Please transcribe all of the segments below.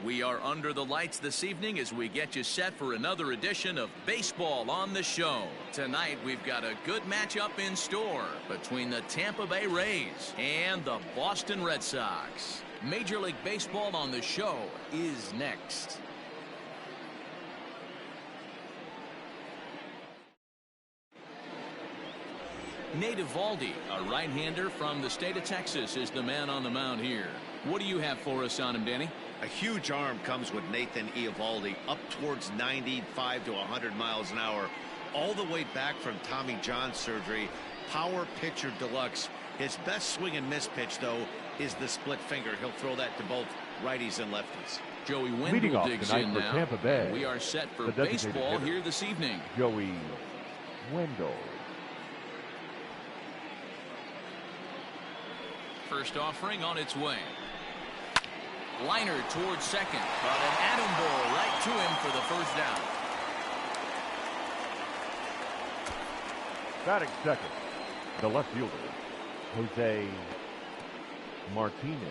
We are under the lights this evening as we get you set for another edition of Baseball on the Show. Tonight we've got a good matchup in store between the Tampa Bay Rays and the Boston Red Sox. Major League Baseball on the Show is next. Nate Eovaldi, a right-hander from the state of Texas, is the man on the mound here. What do you have for us on him, Danny? A huge arm comes with Nathan Eovaldi, up towards 95 to 100 miles an hour, all the way back from Tommy John surgery. Power pitcher deluxe. His best swing and miss pitch, though, is the split finger. He'll throw that to both righties and lefties. Joey Wendell digs in now. Tampa Bay, we are set for baseball here this evening. Joey Wendell. First offering on its way. Liner towards second, but an atom ball right to him for the first down. Batting second, the left fielder, Jose Martinez.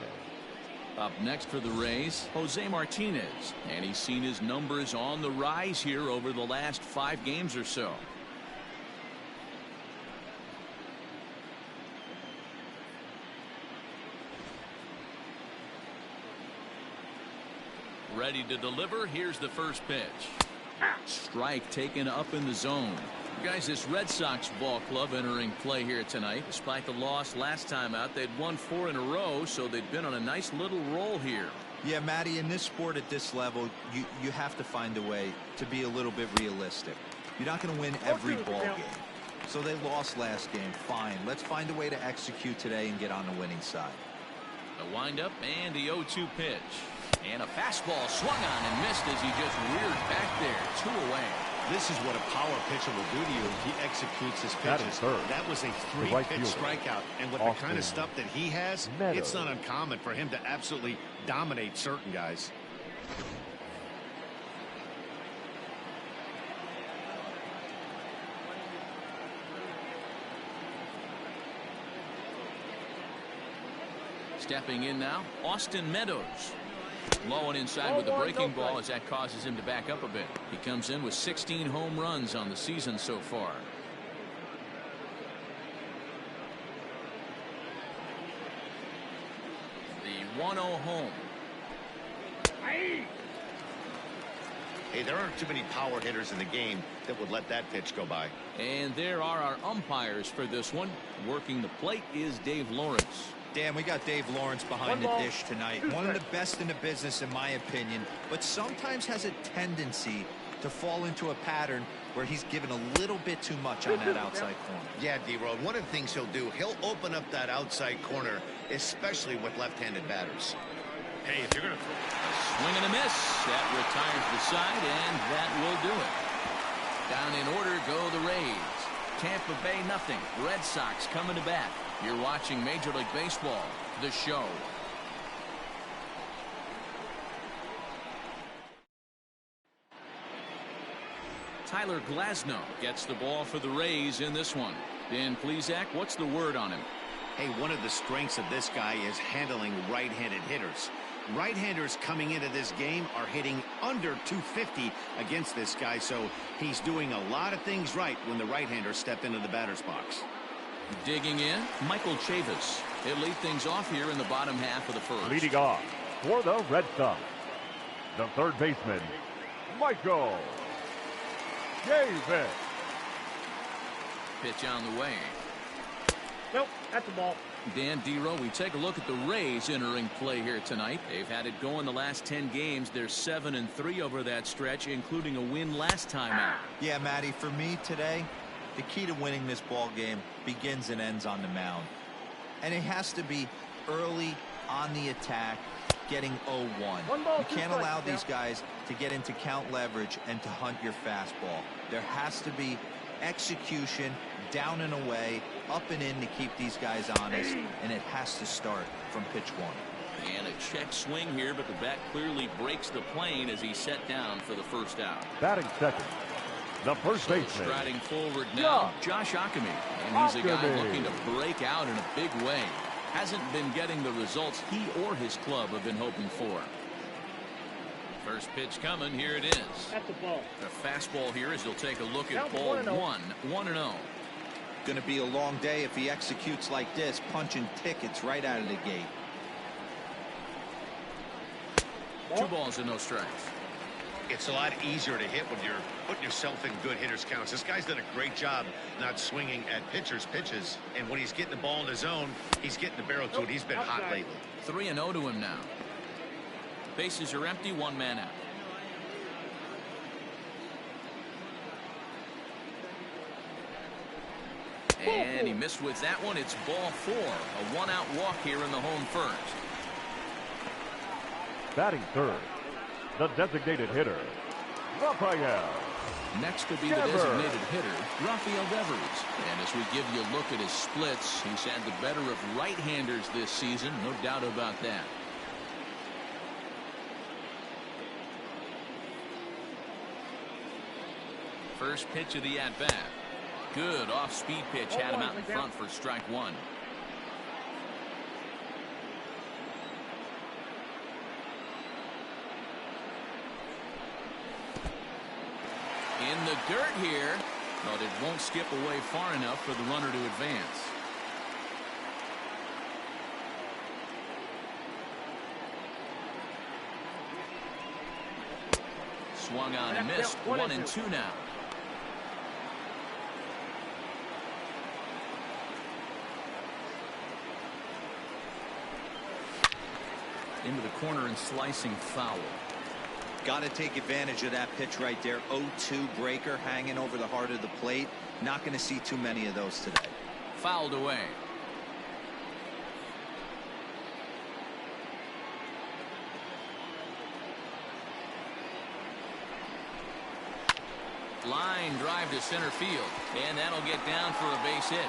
Up next for the Rays, Jose Martinez, and he's seen his numbers on the rise here over the last 5 games or so. Ready to deliver. Here's the first pitch. Strike taken up in the zone. Guys, this Red Sox ball club entering play here tonight. Despite the loss last time out, they'd won 4 in a row, so they've been on a nice little roll here. Yeah, Matty, in this sport at this level, you have to find a way to be a little bit realistic. You're not going to win every ball game. So they lost last game. Fine. Let's find a way to execute today and get on the winning side. The windup and the 0-2 pitch. And a fastball swung on and missed as he just reared back there. 2 away. This is what a power pitcher will do to you if he executes his pitches. That was a 3-pitch strikeout. And with the kind of stuff that he has, it's not uncommon for him to absolutely dominate certain guys. Stepping in now, Austin Meadows. Low and inside with the breaking ball as that causes him to back up a bit. He comes in with 16 home runs on the season so far. The 1-0 home. Hey, there aren't too many power hitters in the game that would let that pitch go by. And there are our umpires for this one. Working the plate is Dave Lawrence. Dan, we got Dave Lawrence behind the dish tonight. One of the best in the business, in my opinion, but sometimes has a tendency to fall into a pattern where he's given a little bit too much on that outside corner. Yeah, D-Road, one of the things he'll do, he'll open up that outside corner, especially with left-handed batters. Hey, if you're going to throw a swing and a miss, that retires the side, and that will do it. Down in order go the Rays. Tampa Bay nothing. Red Sox coming to bat. You're watching Major League Baseball, the show. Tyler Glasnow gets the ball for the Rays in this one. Dan Plesac, what's the word on him? Hey, one of the strengths of this guy is handling right-handed hitters. Right-handers coming into this game are hitting under 250 against this guy, so he's doing a lot of things right when the right-handers step into the batter's box. Digging in, Michael Chavis. He'll lead things off here in the bottom half of the first. Leading off for the Red Sox, the third baseman, Michael Chavis. Pitch on the way. Nope, that's a ball. Dan Dero, we take a look at the Rays entering play here tonight. They've had it going the last 10 games. They're 7-3 over that stretch, including a win last time out. Yeah, Matty, for me today, the key to winning this ball game begins and ends on the mound. And it has to be early on the attack, getting 0-1. You can't allow these guys to get into count leverage and to hunt your fastball. There has to be execution, down and away, up and in to keep these guys honest, and it has to start from pitch 1. And a check swing here, but the bat clearly breaks the plane as he's set down for the first out. Batting second, the first baseman. Striding forward now, Josh Ockamy. And he's a guy looking to break out in a big way. Hasn't been getting the results he or his club have been hoping for. First pitch coming. Here it is. That's the ball. The fastball here as he'll take a look at Down to ball 1-0. 1-0. Going to be a long day if he executes like this, punching tickets right out of the gate. 2 balls and no strikes. It's a lot easier to hit when you're putting yourself in good hitters counts. This guy's done a great job not swinging at pitchers' pitches. And when he's getting the ball in his zone, he's getting the barrel to it. He's been hot lately. 3-0 to him now. Bases are empty, 1 man out. And he missed with that one. It's ball 4. A 1-out walk here in the home first. Batting third, the designated hitter, Rafael. Next to be the Devers. designated hitter, Rafael Devers. And as we give you a look at his splits, he's had the better of right-handers this season, no doubt about that. First pitch of the at-bat. Good off-speed pitch, had him out in front for strike 1. In the dirt here, but it won't skip away far enough for the runner to advance. Swung on and missed. 1-2 now. Into the corner and slicing foul. Got to take advantage of that pitch right there. 0-2 breaker hanging over the heart of the plate. Not going to see too many of those today. Fouled away. Line drive to center field, and that'll get down for a base hit.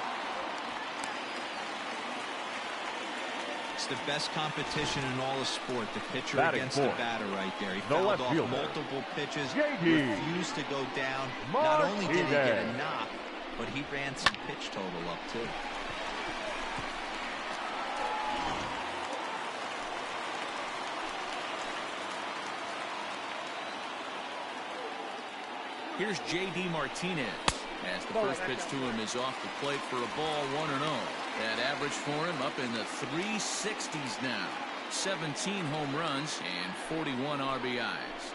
It's the best competition in all of sport. The pitcher Batting against fourth, the batter right there. He the fouled left off fielder, multiple pitches, JD. refused to go down. Not only did he get a Martinez. knock, but he ran some pitch total up too. Here's J.D. Martinez as the first pitch to him is off the plate for a ball 1-0. That average for him up in the 360s now. 17 home runs and 41 RBIs.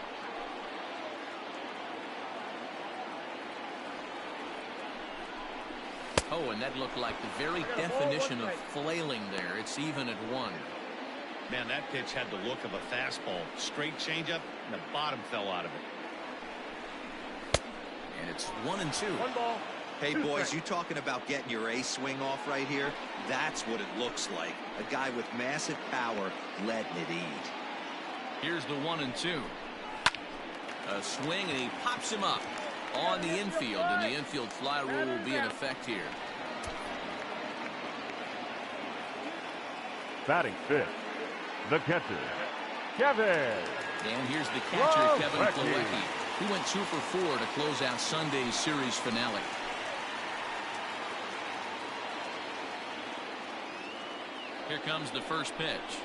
Oh, and that looked like the very definition of flailing there. It's even at 1. Man, that pitch had the look of a fastball. Straight changeup, and the bottom fell out of it. And it's 1-2. 1 ball. Hey, boys, you talking about getting your A swing off right here? That's what it looks like. A guy with massive power letting it eat. Here's the 1-2. A swing, and he pops him up on the infield, and the infield fly rule will be in effect here. Batting fifth, the catcher, Kevin. And here's the catcher, Kevin Plawecki. He went 2 for 4 to close out Sunday's series finale. Here comes the first pitch.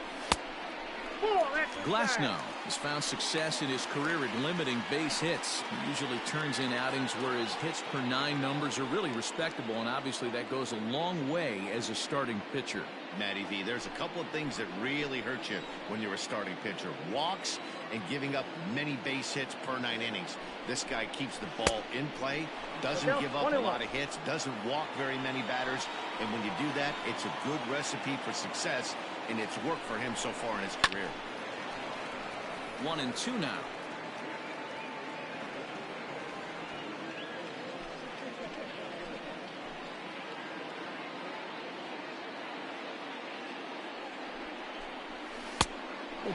Glasnow has found success in his career at limiting base hits. He usually turns in outings where his hits per 9 numbers are really respectable, and obviously that goes a long way as a starting pitcher. Matty V, there's a couple of things that really hurt you when you're a starting pitcher. Walks and giving up many base hits per 9 innings. This guy keeps the ball in play, doesn't give up a lot of hits, doesn't walk very many batters, and when you do that, it's a good recipe for success, and it's worked for him so far in his career. 1-2 now.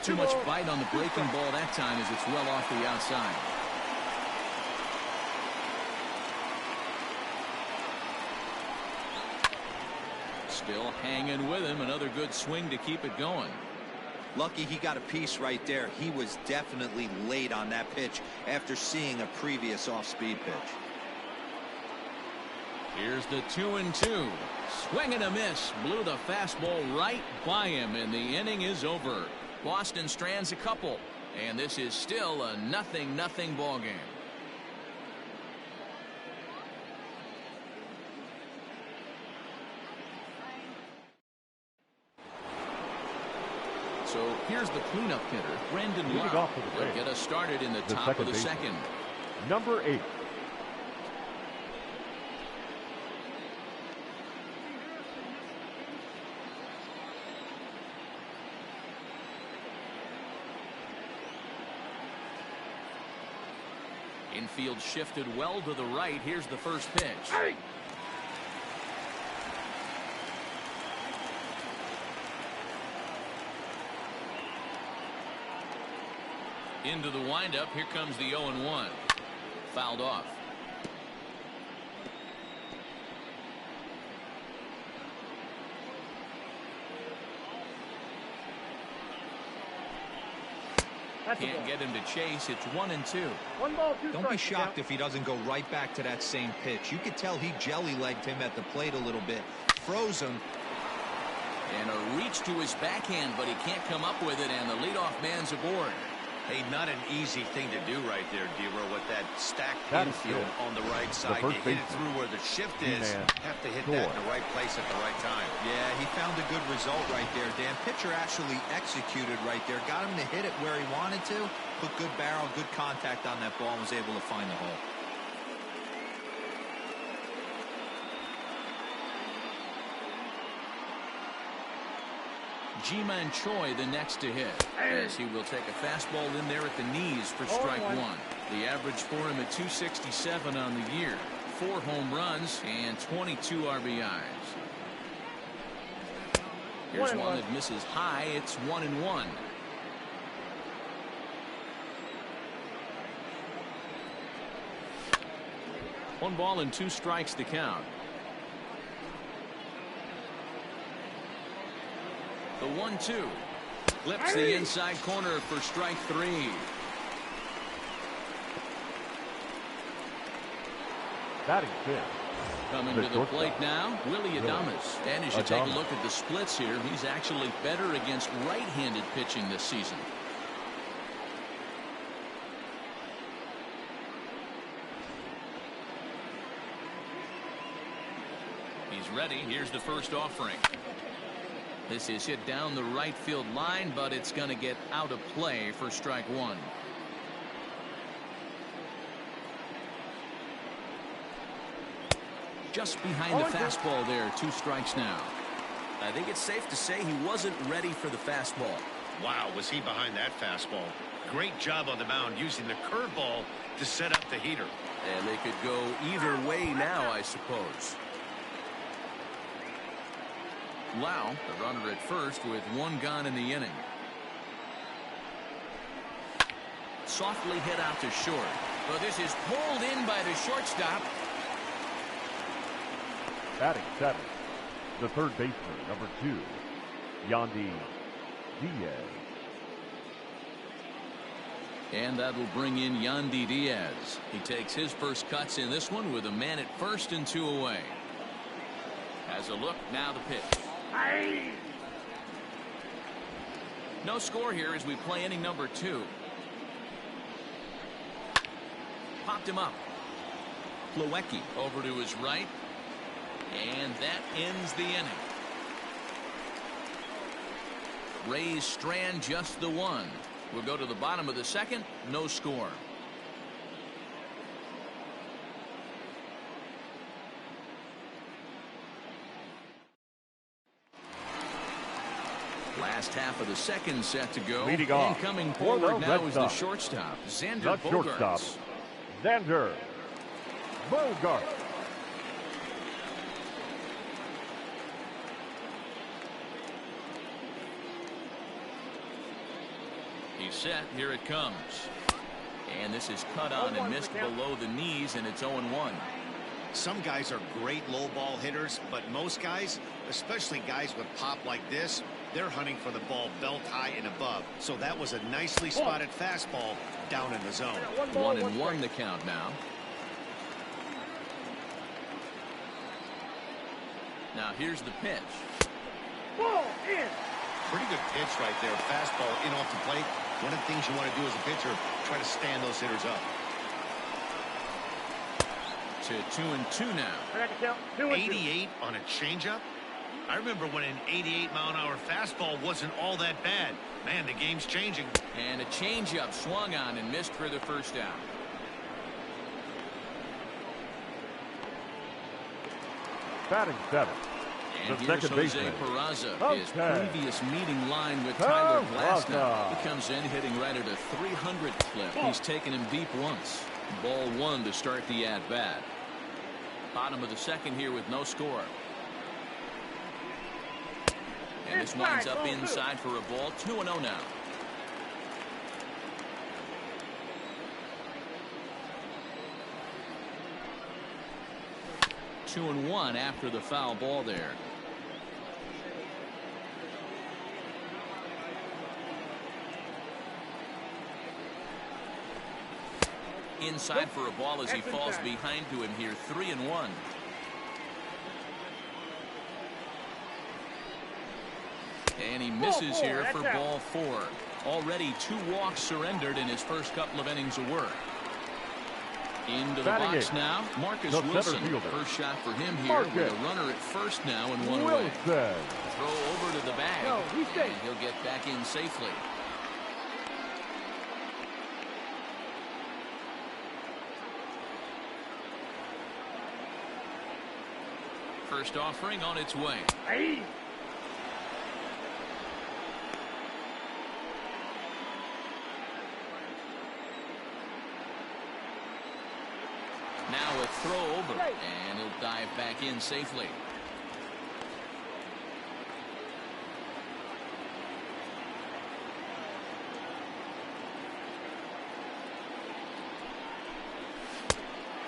Too much bite on the breaking ball that time as it's well off the outside. Still hanging with him. Another good swing to keep it going. Lucky he got a piece right there. He was definitely late on that pitch after seeing a previous off-speed pitch. Here's the 2-2. Swing and a miss. Blew the fastball right by him, and the inning is over. Boston strands a couple. And this is still a 0-0 ball game. So here's the cleanup hitter, Brendan Lau. Will get us started in the top of the second. Number 8. Infield shifted well to the right. Here's the first pitch. Hey! Into the windup. Here comes the 0-1. Fouled off. Can't get him to chase. It's 1-2. 1 ball, 2 strikes. Don't be shocked if he doesn't go right back to that same pitch. You could tell he jelly-legged him at the plate a little bit. Froze him. And a reach to his backhand, but he can't come up with it, and the leadoff man's aboard. Hey, not an easy thing to do right there, D-Row, with that stacked infield on the right side. You hit it through where the shift is. Have to hit that in the right place at the right time. Yeah, he found a good result right there, Dan. Pitcher actually executed right there. Got him to hit it where he wanted to. Put good barrel, good contact on that ball, and was able to find the hole. Ji-Man Choi the next to hit, as he will take a fastball in there at the knees for strike one. The average for him at 267 on the year, 4 home runs and 22 RBIs. Here's one that misses high. It's 1-1. One ball and 2 strikes to count. The 1-2 clips the inside corner for strike 3. Batting fifth. Coming to the plate now, Willie Adames. And as you take a look at the splits here, he's actually better against right-handed pitching this season. He's ready. Here's the first offering. This is hit down the right field line, but it's going to get out of play for strike one. Just behind the fastball there. 2 strikes now. I think it's safe to say he wasn't ready for the fastball. Wow, was he behind that fastball. Great job on the mound using the curveball to set up the heater. And they could go either way now, I suppose. Lau, the runner at first with 1 gone in the inning. Softly hit out to short. But this is pulled in by the shortstop. Batting seventh, the third baseman, number 2, Yandy Diaz. And that will bring in Yandy Diaz. He takes his first cuts in this one with a man at first and 2 away. Has a look, now the pitch. No score here as we play inning number 2. Popped him up. Plawecki over to his right. And that ends the inning. Rays strand just the 1. We'll go to the bottom of the second. No score. Last half of the second set to go. Leading off. And coming forward now is the shortstop, Xander Bogaerts. Xander Bogaerts. He's set. Here it comes. And this is cut on and missed below the knees, and it's 0-1. Some guys are great low ball hitters, but most guys, especially guys with pop like this, they're hunting for the ball belt high and above. So that was a nicely spotted fastball down in the zone. 1-1 the count now. Now here's the pitch. Ball in. Pretty good pitch right there. Fastball in off the plate. One of the things you want to do as a pitcher, try to stand those hitters up. To 2-2 now. I got the count. 2-2. 88 on a changeup? I remember when an 88-mile-an-hour fastball wasn't all that bad. Man, the game's changing. And a changeup swung on and missed for the first out. Batting seven. And The here's second Jose baseman. Peraza. His Okay. previous meeting line with Tyler Glasnow. Peraza. He comes in hitting right at a 300 clip. He's taken him deep once. Ball one to start the at-bat. Bottom of the second here with no score. And this winds up inside for a ball. 2-0 now. Two and one after the foul ball there. Inside for a ball as he falls behind to him here. 3-1. And he misses here for ball four. Already 2 walks surrendered in his first couple of innings of work. Into the box now, Marcus Wilson. First shot for him here with a runner at first now and one away. Throw over to the bag, and he'll get back in safely. First offering on its way. Hey. Now a throw over, and he'll dive back in safely.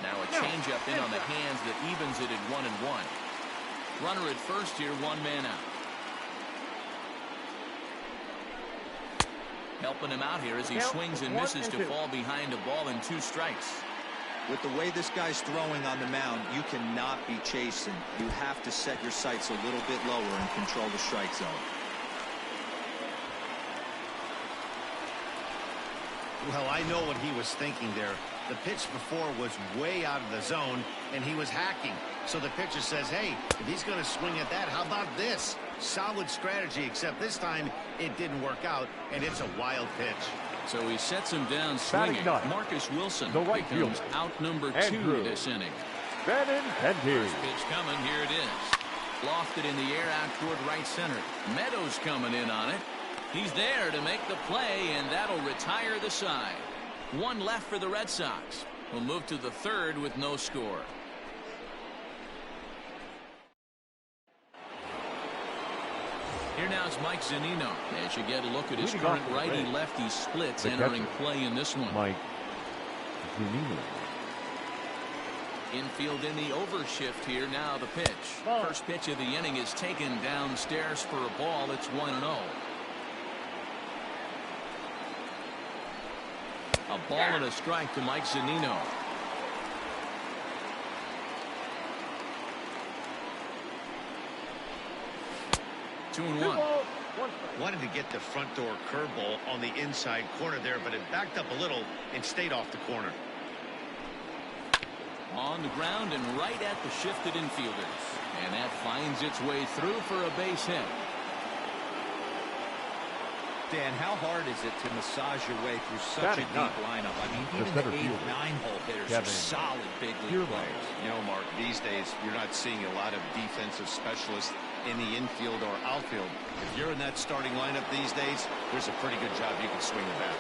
Now a changeup in on the hands that evens it at 1-1. Runner at first here, 1 man out. Helping him out here as he swings and misses to fall behind a ball and 2 strikes. With the way this guy's throwing on the mound, you cannot be chasing. You have to set your sights a little bit lower and control the strike zone. Well, I know what he was thinking there. The pitch before was way out of the zone, and he was hacking. So the pitcher says, hey, if he's going to swing at that, how about this? Solid strategy, except this time it didn't work out, and it's a wild pitch. So he sets him down swinging. Marcus Wilson becomes out number 2 this inning. First pitch coming. Here it is. Lofted in the air out toward right center. Meadows coming in on it. He's there to make the play, and that'll retire the side. 1 left for the Red Sox. We'll move to the 3rd with no score. Here now is Mike Zunino as you get a look at his current righty-lefty splits entering play in this one. Mike Zunino. Infield in the overshift here. Now the pitch. First pitch of the inning is taken downstairs for a ball. It's 1-0. A ball and a strike to Mike Zunino. Two and one. Wanted to get the front door curveball on the inside corner there, but it backed up a little and stayed off the corner. On the ground and right at the shifted infielders. And that finds its way through for a base hit. Dan, how hard is it to massage your way through such a deep lineup? I mean, even the 8, 9-hole hitters are solid big league players. You know, Mark, these days you're not seeing a lot of defensive specialists in the infield or outfield. If you're in that starting lineup these days, there's a pretty good job you can swing the bat.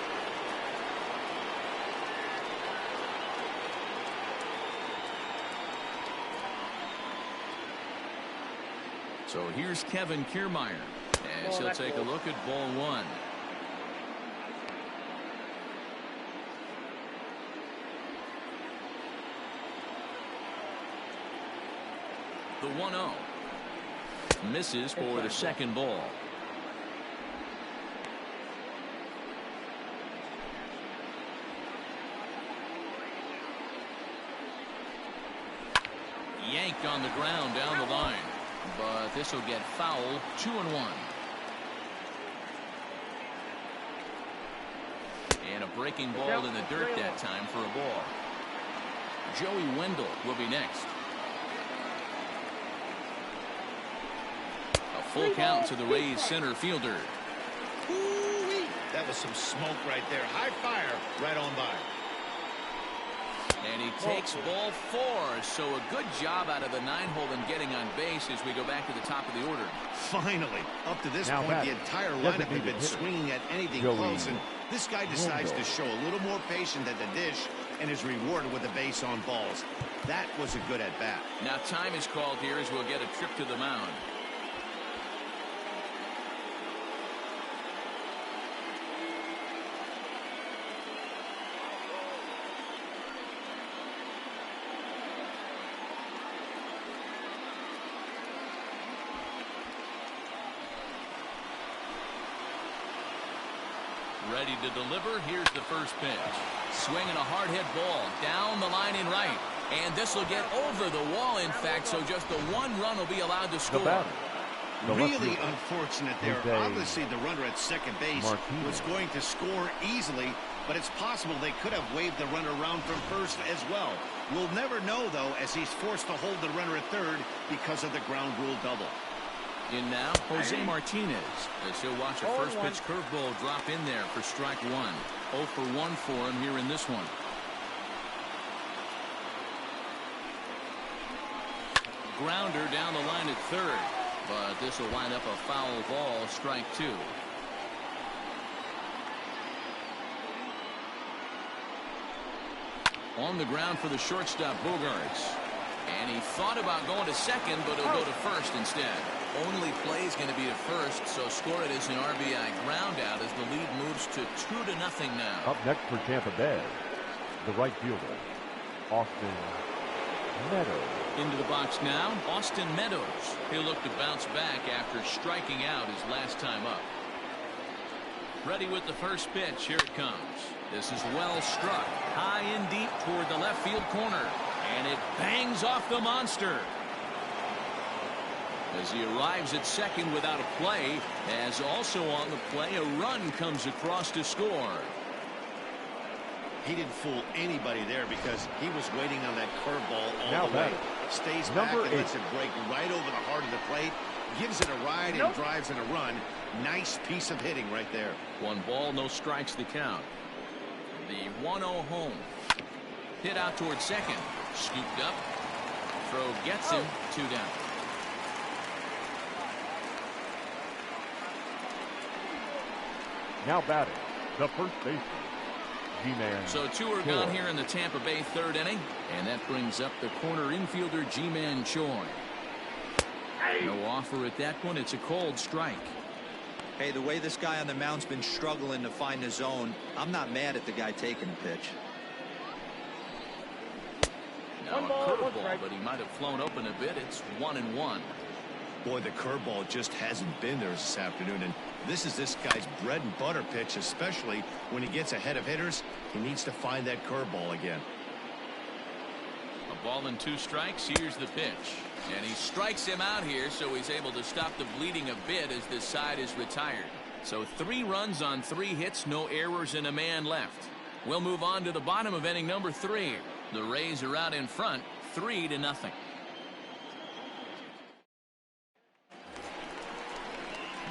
So here's Kevin Kiermaier as he'll take a look at ball 1. The 1-0 misses for the second ball. Yanked on the ground down the line, but this will get fouled. 2-1. breaking ball in the dirt that time for a ball. Joey Wendell will be next. A full count to the Rays center fielder. Ooh-wee. That was some smoke right there. High fire right on by. And he takes ball 4, so a good job out of the 9-hole in getting on base as we go back to the top of the order. Finally, up to this point, the entire lineup had been swinging at anything close, and this guy decides to show a little more patience at the dish and is rewarded with a base on balls. That was a good at-bat. Now time is called here as we'll get a trip to the mound. Ready to deliver. Here's the first pitch. Swinging a hard hit ball down the line in right. And this will get over the wall, in fact, so just the 1 run will be allowed to score. Really unfortunate there. Obviously, the runner at second base was going to score easily, but it's possible they could have waved the runner around from first as well. We'll never know, though, as he's forced to hold the runner at third because of the ground rule double. In now, Jose Martinez, as he'll watch a first pitch curveball drop in there for strike 1. 0 for 1 for him here in this one. Grounder down the line at third, but this will wind up a foul ball, strike 2. On the ground for the shortstop, Bogarts. And he thought about going to second, but he'll go to first instead. Only play is going to be to first, so score it as an RBI ground out as the lead moves to 2-0 now. Up next for Tampa Bay, the right fielder, Austin Meadows. Into the box now, Austin Meadows. He'll look to bounce back after striking out his last time up. Ready with the first pitch. Here it comes. This is well struck. High and deep toward the left field corner. And it bangs off the monster. As he arrives at second without a play, as also on the play, a run comes across to score. He didn't fool anybody there because he was waiting on that curveball all the way. Stays back and lets it break right over the heart of the plate. Gives it a ride and drives in a run. Nice piece of hitting right there. 1 ball, no strikes to count. The 1-0 home. Hit out towards second. Scooped up. Throw gets him. 2 down. Now batting, the first baseman, G-Man. So 2 are gone here in the Tampa Bay 3rd inning, and that brings up the corner infielder, G-Man Choi. No offer at that point. It's a cold strike. Hey, the way this guy on the mound's been struggling to find the zone, I'm not mad at the guy taking the pitch. Now a curveball, but he might have flown open a bit. It's 1-1. Boy, the curveball just hasn't been there this afternoon, and this is this guy's bread and butter pitch, especially when he gets ahead of hitters. He needs to find that curveball again. A ball and 2 strikes. Here's the pitch. And he strikes him out here, so he's able to stop the bleeding a bit as this side is retired. So 3 runs on 3 hits, no errors, and a man left. We'll move on to the bottom of inning number 3. The Rays are out in front, 3-0.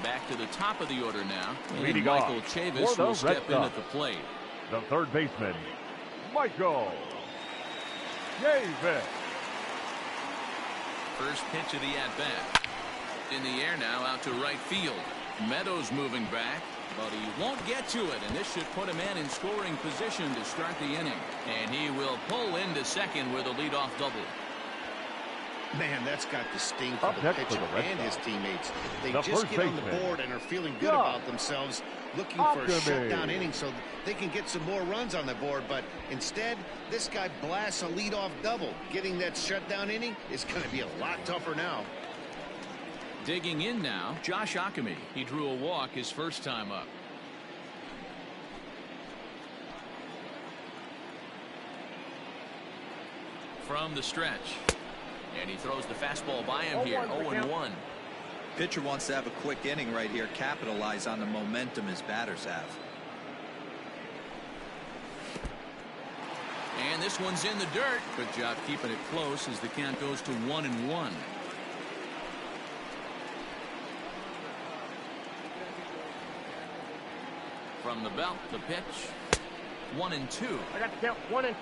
Back to the top of the order now. And Michael Chavis will step in at the plate. The third baseman, Michael Chavis. First pitch of the at-bat. In the air now out to right field. Meadows moving back, but he won't get to it, and this should put a man in scoring position to start the inning. And he will pull into second with a leadoff double. Man, that's got the sting for the pitcher and his teammates. They just get on the board and are feeling good about themselves, looking for a shutdown inning so they can get some more runs on the board. But instead, this guy blasts a leadoff double. Getting that shutdown inning is going to be a lot tougher now. Digging in now, Josh Ockamy. He drew a walk his first time up. From the stretch. And he throws the fastball by him here. 0-1. Pitcher wants to have a quick inning right here, capitalize on the momentum his batters have. this one's in the dirt. Good job keeping it close as the count goes to 1-1. From the belt, the pitch. 1-2. I got the count. 1-2.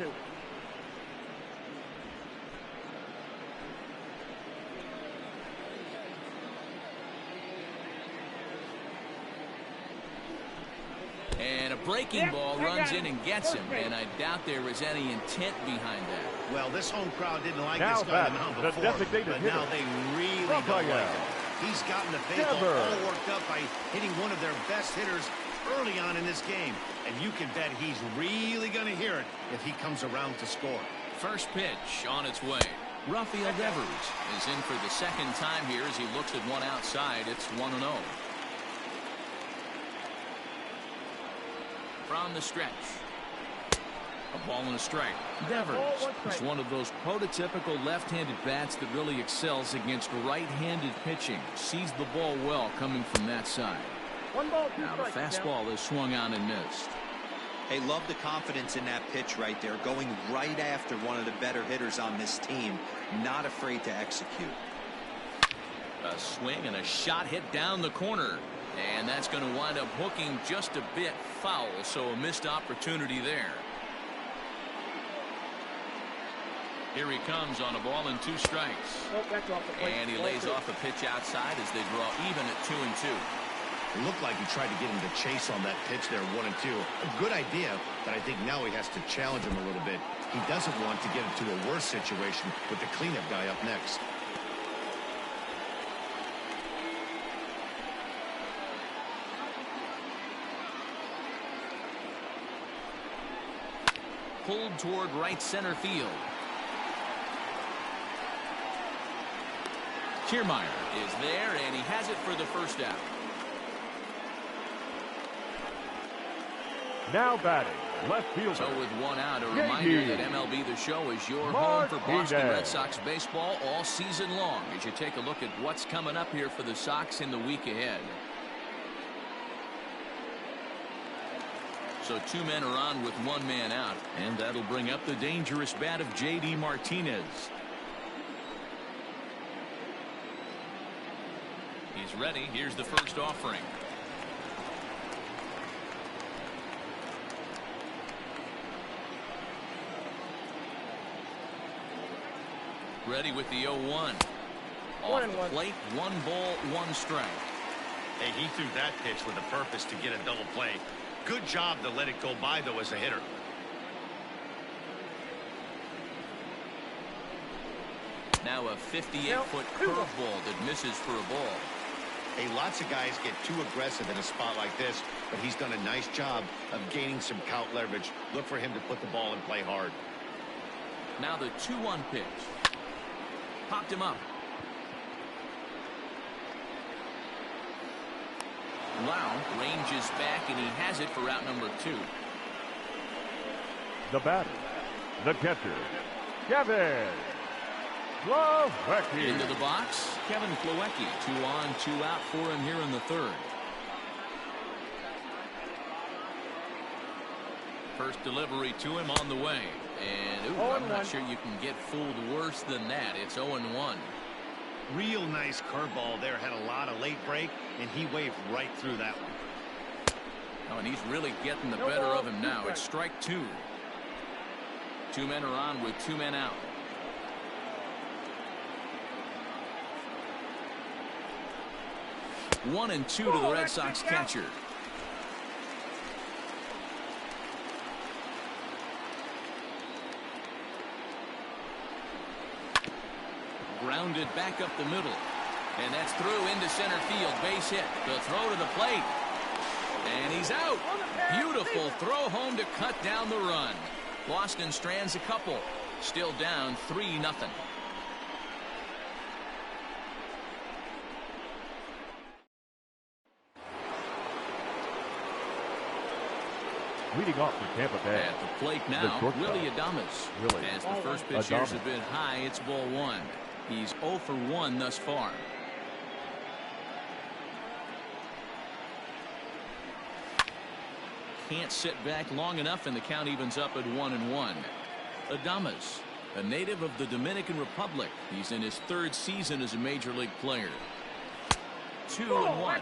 And a breaking ball runs in and gets him, and I doubt there was any intent behind that. Well, this home crowd didn't like Now this guy back, the the before, designated but hitter. now they really don't like Rafael. him. He's gotten the baseball all worked up by hitting one of their best hitters early on in this game, and you can bet he's really going to hear it if he comes around to score. First pitch on its way. Rafael Devers is in for the second time here as he looks at one outside. It's 1-0. From the stretch. A ball and a strike. Devers is one of those prototypical left-handed bats that really excels against right-handed pitching. Sees the ball well coming from that side. Now the fastball is swung on and missed. Hey, love the confidence in that pitch right there. Going right after one of the better hitters on this team. Not afraid to execute. A swing and a shot hit down the corner. And that's going to wind up hooking just a bit foul, so a missed opportunity there. Here he comes on a ball and 2 strikes. And he lays off a pitch outside as they draw even at 2-2. It looked like he tried to get him to chase on that pitch there, 1-2. A good idea, but I think now he has to challenge him a little bit. He doesn't want to get into a worse situation with the cleanup guy up next. Pulled toward right center field. Kiermaier is there, and he has it for the first out. Now batting, left fielder. So with one out, a reminder that MLB The Show is your home for Boston Red Sox baseball all season long as you take a look at what's coming up here for the Sox in the week ahead. So 2 men are on with 1 man out, and that'll bring up the dangerous bat of J.D. Martinez. He's ready. Here's the first offering. Ready with the 0-1. Off the plate, 1 ball, 1 strike. Hey, he threw that pitch with a purpose to get a double play. Good job to let it go by, though, as a hitter. Now a 58-foot curveball that misses for a ball. Hey, lots of guys get too aggressive in a spot like this, but he's done a nice job of gaining some count leverage. Look for him to put the ball and play hard. Now the 2-1 pitch. Popped him up. Lau ranges back, and he has it for out number 2. The batter, the catcher, Kevin Plawecki. Into the box, Kevin Plawecki. 2 on, 2 out for him here in the 3rd. First delivery to him on the way. And I'm not sure you can get fooled worse than that. It's 0-1. Real nice curveball there. Had a lot of late break, and he waved right through that one. Oh, and he's really getting the better of him now. It's strike 2. 2 men are on with 2 men out. One and 2 to the Red Sox catcher. Grounded back up the middle. And that's through into center field. Base hit. The throw to the plate. And he's out. Beautiful throw home to cut down the run. Boston strands a couple. Still down 3-0. Leading off for Tampa Bay. At the plate now, Willie Adames. As the first pitch here's a bit high, it's ball 1. He's 0 for 1 thus far. Can't sit back long enough, and the count evens up at 1-1. Adames, a native of the Dominican Republic. He's in his 3rd season as a major league player. 2-1.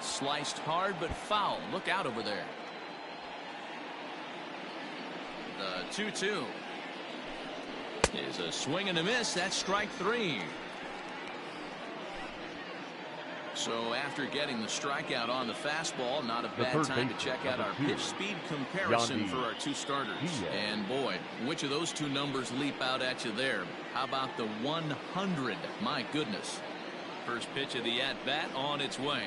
Sliced hard but foul. Look out over there. The 2-2 is a swing and a miss. That's strike 3. So after getting the strikeout on the fastball, not a bad time to check out our pitch speed comparison for our 2 starters. And boy, which of those 2 numbers leap out at you there? How about the 100? My goodness. First pitch of the at-bat on its way.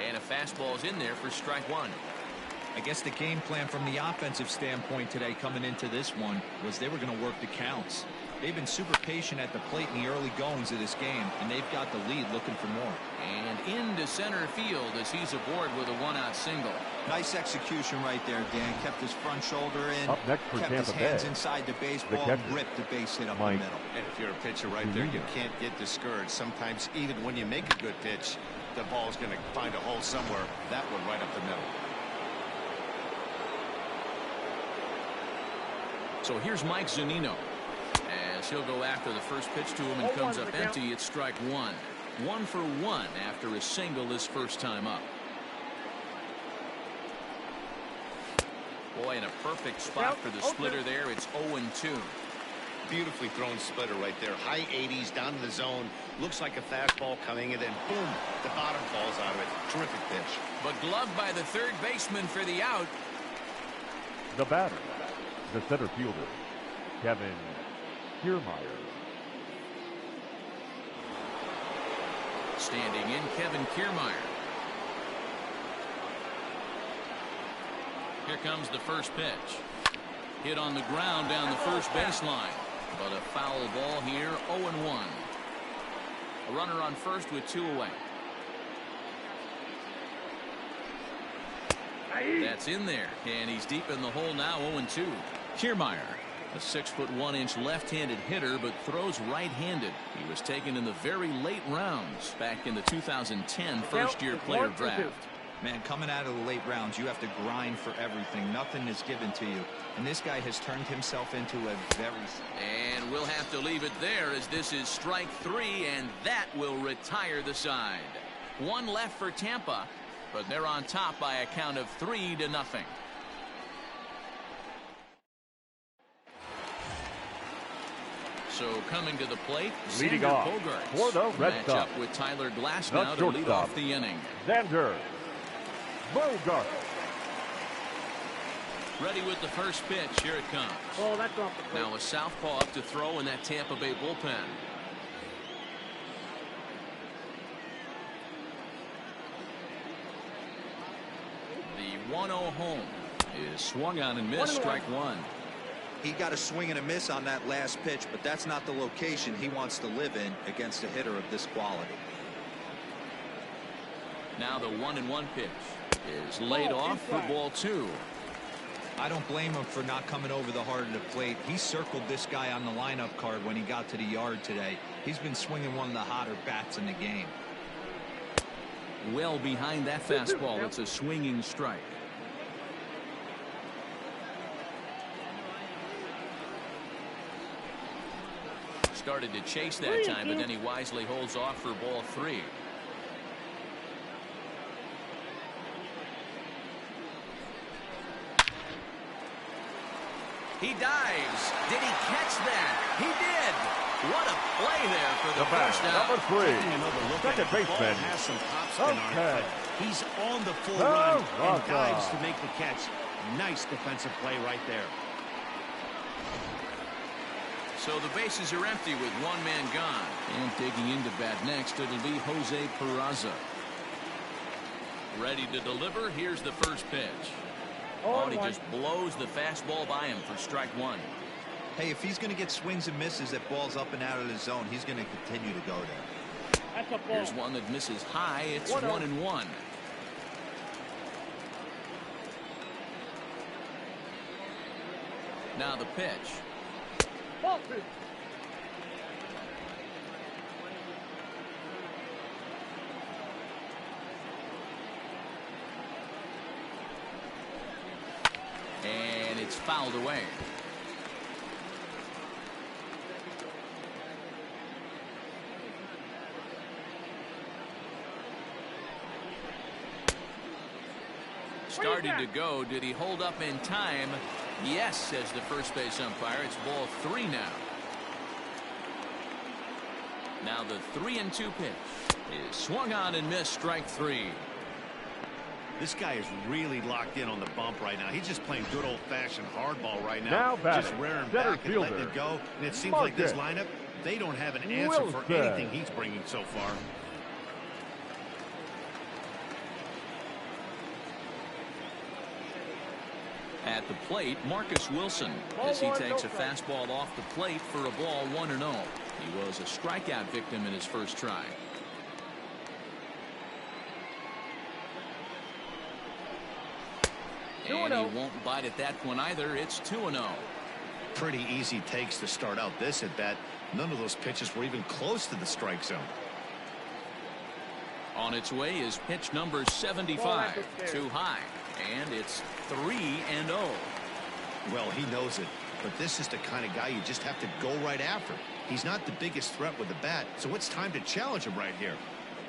And a fastball's in there for strike 1. I guess the game plan from the offensive standpoint today coming into this one was they were going to work the counts. They've been super patient at the plate in the early goings of this game, and they've got the lead looking for more. And into center field as he's aboard with a 1-out single. Nice execution right there, Dan. Kept his front shoulder in, Up next for kept his Tampa hands Bay, inside the baseball, and ripped the base hit up the middle. And if you're a pitcher right there, you can't get discouraged. Sometimes even when you make a good pitch, the ball's going to find a hole somewhere. That one right up the middle. So here's Mike Zunino as he'll go after the first pitch to him and comes up empty. It's strike 1. 1 for 1 after a single his first time up. Boy, in a perfect spot for the splitter there. It's 0-2. Beautifully thrown splitter right there. High 80s down in the zone. Looks like a fastball coming, and then boom, the bottom falls out of it. Terrific pitch. But gloved by the 3rd baseman for the out. The batter, the center fielder, Kevin Kiermaier. Standing in, Kevin Kiermaier. Here comes the first pitch. Hit on the ground down the first baseline. But a foul ball here, 0-1. A runner on first with 2 away. That's in there, and he's deep in the hole now, 0-2. Kiermaier, a 6'1" left-handed hitter, but throws right-handed. He was taken in the very late rounds back in the 2010 first-year player draft. Man, coming out of the late rounds, you have to grind for everything. Nothing is given to you. And this guy has turned himself into a very... And we'll have to leave it there as this is strike 3, and that will retire the side. 1 left for Tampa, but they're on top by a count of 3-0. So coming to the plate, Leading Xander off Bogaerts for the Red match Sox, up with Tyler Glass the now to lead off the inning. Xander Bogaerts. Ready with the first pitch. Here it comes. Oh, that's off the plate. Now a southpaw up to throw in that Tampa Bay bullpen. The 1-0 home is swung on and missed. Strike 1. He got a swing and a miss on that last pitch, but that's not the location he wants to live in against a hitter of this quality. Now the 1-1 pitch is laid off for ball 2. I don't blame him for not coming over the heart of the plate. He circled this guy on the lineup card when he got to the yard today. He's been swinging one of the hotter bats in the game. Well behind that fastball. It's a swinging strike. Started to chase that time, but then he wisely holds off for ball 3. He dives. Did he catch that? He did. What a play there for the first out. Number 3, second baseman. Has some top spin on it. He's on the full run and dives to make the catch. Nice defensive play right there. So the bases are empty with 1 man gone. And digging into bat next, it'll be Jose Peraza. Ready to deliver. Here's the first pitch. Oh, and he just blows the fastball by him for strike 1. Hey, if he's going to get swings and misses at balls up and out of the zone, he's going to continue to go there. That's a ball. Here's one that misses high. It's 1-1. Now the pitch. Ball 2. fouled away. Started to go. Did he hold up in time? Yes, says the first base umpire. It's ball 3 now. Now the 3-2 pitch is swung on and missed, strike 3. This guy is really locked in on the bump right now. He's just playing good old-fashioned hardball right now. Just rearing back and letting it go. And it seems like this lineup, they don't have an answer for anything he's bringing so far. At the plate, Marcus Wilson, as he takes a fastball off the plate for a ball 1-0. He was a strikeout victim in his first try. And he won't bite at that one either. It's 2-0. Pretty easy takes to start out this at bat. None of those pitches were even close to the strike zone. On its way is pitch number 75. Too high. And it's 3-0. Well, he knows it. But this is the kind of guy you just have to go right after. He's not the biggest threat with the bat, so it's time to challenge him right here.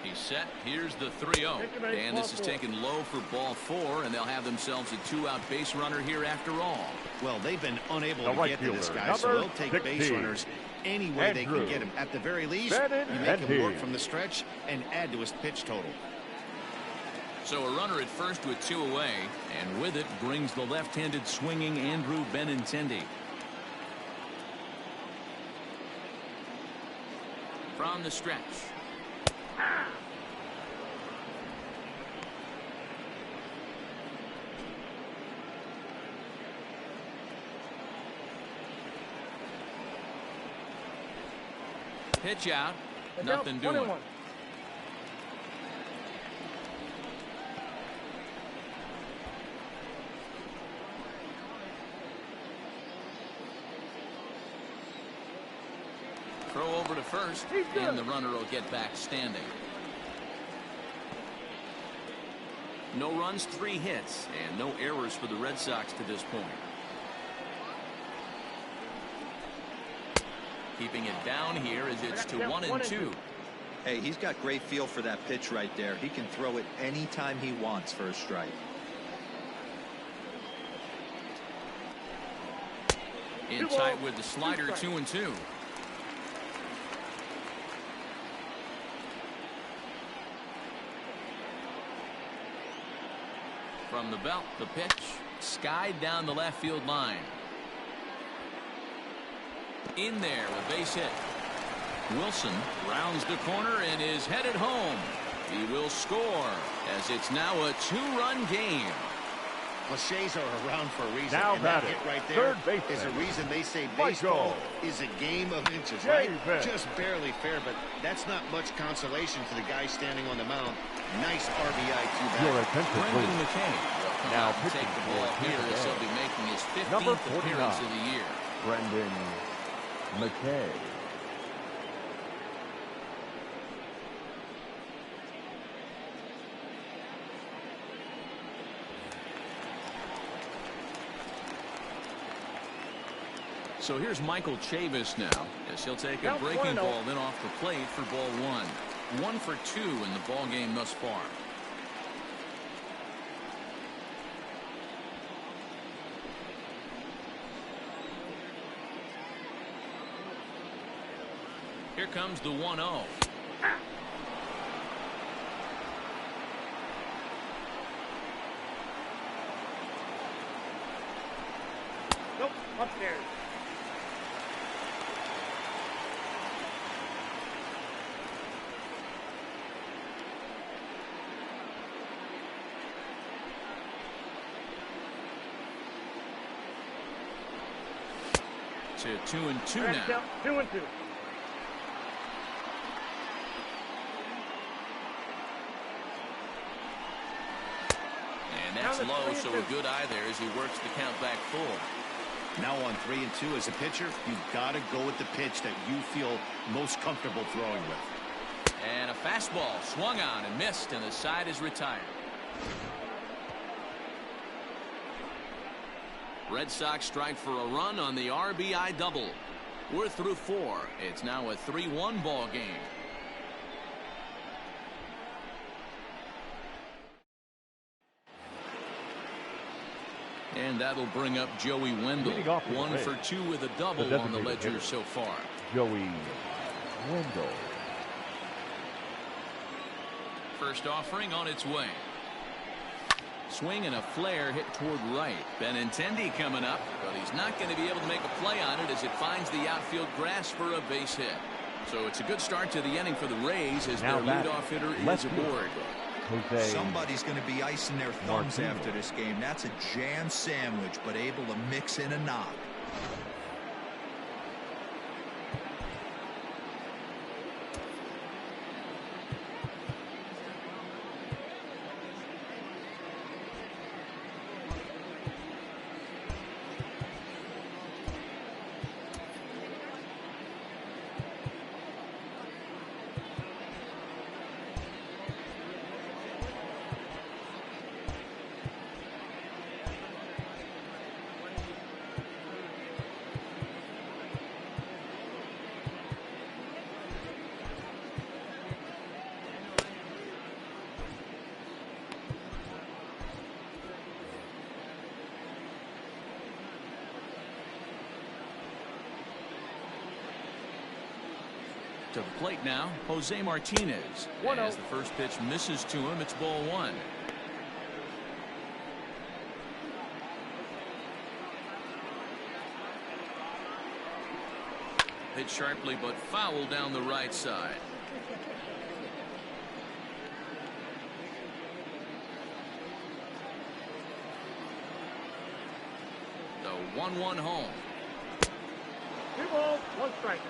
He's set. Here's the 3-0. And this is taken low for ball 4, and they'll have themselves a 2-out base runner here after all. Well, they've been unable to get to this guy, so they'll take base runners any way they can get him. At the very least, you make him work from the stretch and add to his pitch total. So a runner at first with 2 away, and with it brings the left-handed swinging Andrew Benintendi. From the stretch. Pitch out. Nothing doing. Throw over to first, and the runner will get back standing. No runs, 3 hits, and no errors for the Red Sox to this point. Keeping it down here as it's to 1-2. Hey, he's got great feel for that pitch right there. He can throw it anytime he wants for a strike. In tight with the slider, 2-2. From the belt, the pitch skied down the left field line. In there, a base hit. Wilson rounds the corner and is headed home. He will score as it's now a 2-run game. Cliches are around for a reason. Now and that hit right there is a reason they say baseball is a game of inches, right? Just barely fair, but that's not much consolation for the guy standing on the mound. Nice RBI two-back. Brendan McKay will now take the ball here as he'll be making his 15th appearance of the year. Brendan McKay. So here's Michael Chavis now, as he'll take a breaking ball then off the plate for ball 1. 1 for 2 in the ball game thus far. Here comes the 1-0. Nope, upstairs. To 2-2 now. 2-2. And that's low, so a good eye there as he works the count back full. Now on 3-2 as a pitcher, you've got to go with the pitch that you feel most comfortable throwing with. And a fastball swung on and missed, and the side is retired. Red Sox strike for a run on the RBI double. We're through 4. It's now a 3-1 ball game. And that'll bring up Joey Wendell. 1 for 2 with a double on the ledger so far. Joey Wendell. First offering on its way. Swing and a flare hit toward right. Benintendi coming up, but he's not going to be able to make a play on it as it finds the outfield grass for a base hit. So it's a good start to the inning for the Rays as their leadoff hitter is aboard. Somebody's going to be icing their thumbs after this game. That's a jam sandwich, but able to mix in a knock. To the plate now, Jose Martinez. As the first pitch misses to him, it's ball 1. Hit sharply but foul down the right side. The 1-1 home. 2 balls, 1 strike.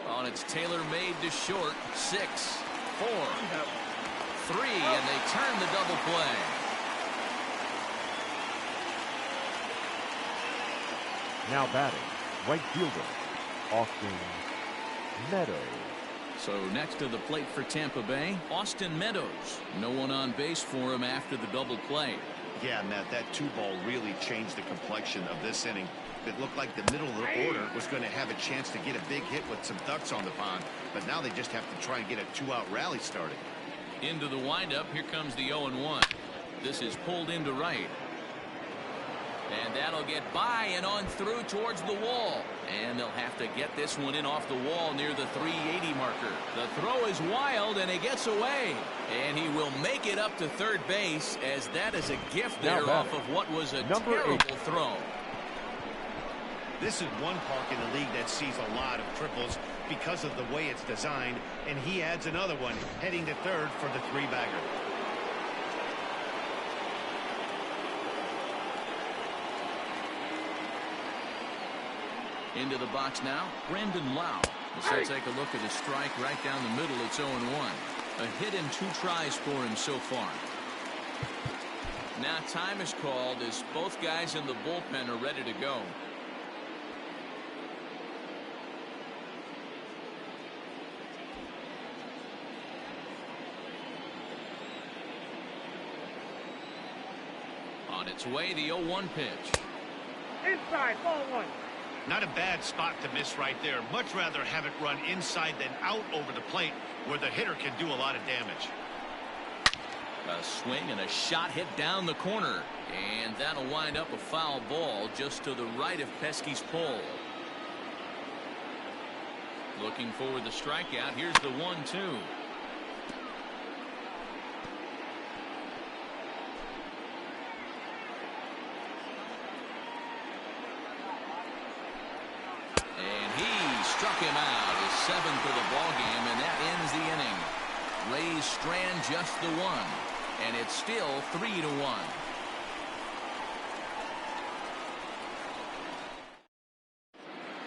On it's tailor-made to short. 6, 4, 3, and they turn the double play. Now batting, right fielder, Austin Meadows. So next to the plate for Tampa Bay, Austin Meadows. No one on base for him after the double play. Yeah, Matt, that 2-ball really changed the complexion of this inning. It looked like the middle of the order was going to have a chance to get a big hit with some ducks on the pond, but now they just have to try and get a 2-out rally started. Into the windup, here comes the 0-1. This is pulled into right. And that'll get by and on through towards the wall. And they'll have to get this one in off the wall near the 380 marker. The throw is wild and he gets away. And he will make it up to third base as that is a gift there off of what was a terrible throw. This is one park in the league that sees a lot of triples because of the way it's designed, and he adds another one heading to third for the 3-bagger. Into the box now, Brandon Lau. So take a look at the strike right down the middle. It's 0-1. A hit and 2 tries for him so far. Now time is called as both guys in the bullpen are ready to go. On its way, the 0-1 pitch. Inside, ball 1. Not a bad spot to miss right there. Much rather have it run inside than out over the plate where the hitter can do a lot of damage. A swing and a shot hit down the corner. And that'll wind up a foul ball just to the right of Pesky's pole. Looking for the strikeout. Here's the 1-2. Struck him out, his 7th of the ball game, and that ends the inning. Rays strand just the 1, and it's still 3-1.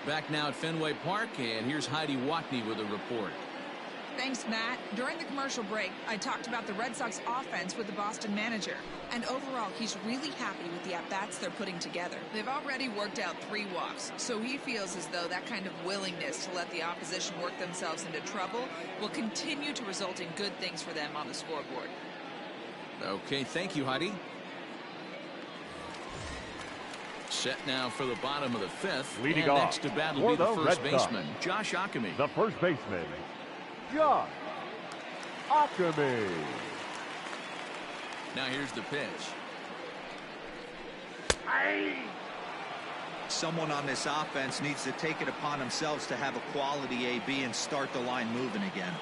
Back now at Fenway Park, and here's Heidi Watney with a report. Thanks, Matt. During the commercial break, I talked about the Red Sox offense with the Boston manager. And overall, he's really happy with the at-bats they're putting together. They've already worked out 3 walks, so he feels as though that kind of willingness to let the opposition work themselves into trouble will continue to result in good things for them on the scoreboard. Okay, thank you, Heidi. Set now for the bottom of the 5th. Leading and off next to bat will be the first baseman, Josh Ockamy. The first baseman, Josh Ockamy. Now here's the pitch. Someone on this offense needs to take it upon themselves to have a quality AB and start the line moving again.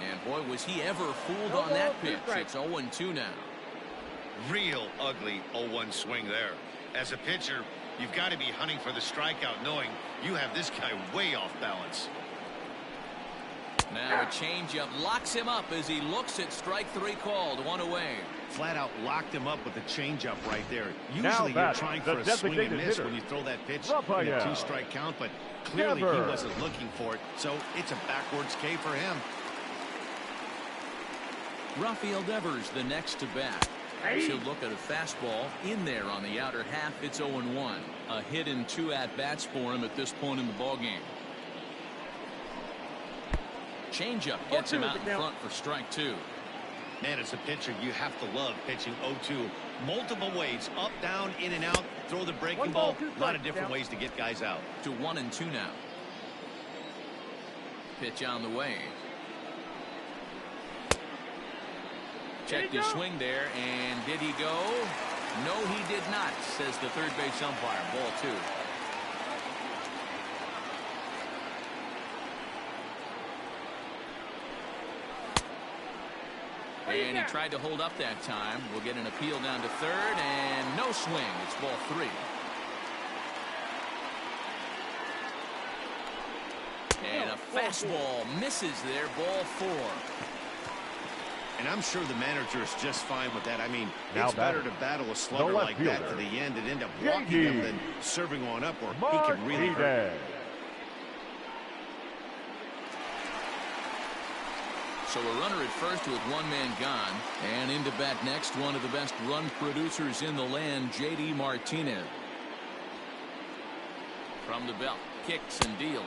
And boy, was he ever fooled on that pitch. It's 0-2 now. Real ugly 0-1 swing there. As a pitcher, you've got to be hunting for the strikeout, knowing you have this guy way off balance. Now a changeup locks him up as he looks at strike 3 called. 1 away. Flat out locked him up with the changeup right there. Now Usually you're trying for a swing and miss when you throw that pitch in a 2-strike count, but clearly he wasn't looking for it, so it's a backwards K for him. Rafael Devers the next to bat. She'll look at a fastball in there on the outer half. It's 0-1. A hit and 2 at-bats for him at this point in the ballgame. Changeup gets him out in front for strike 2. Man, as a pitcher, you have to love pitching 0-2. Multiple ways, up, down, in and out, throw the breaking ball. A lot of different ways to get guys out. To 1-2 now. Pitch on the way. Checked his swing there, and did he go? No, he did not, says the third base umpire. Ball 2. And he tried to hold up that time. We'll get an appeal down to third, and no swing. It's ball 3. And a fastball misses there. Ball 4. And I'm sure the manager is just fine with that. I mean, Now it's better to battle a slugger like that to the end and end up walking him than serving one up where he can really hurt. So a runner at first with 1 man gone. And into bat next, one of the best run producers in the land, J.D. Martinez. From the belt, kicks and deals.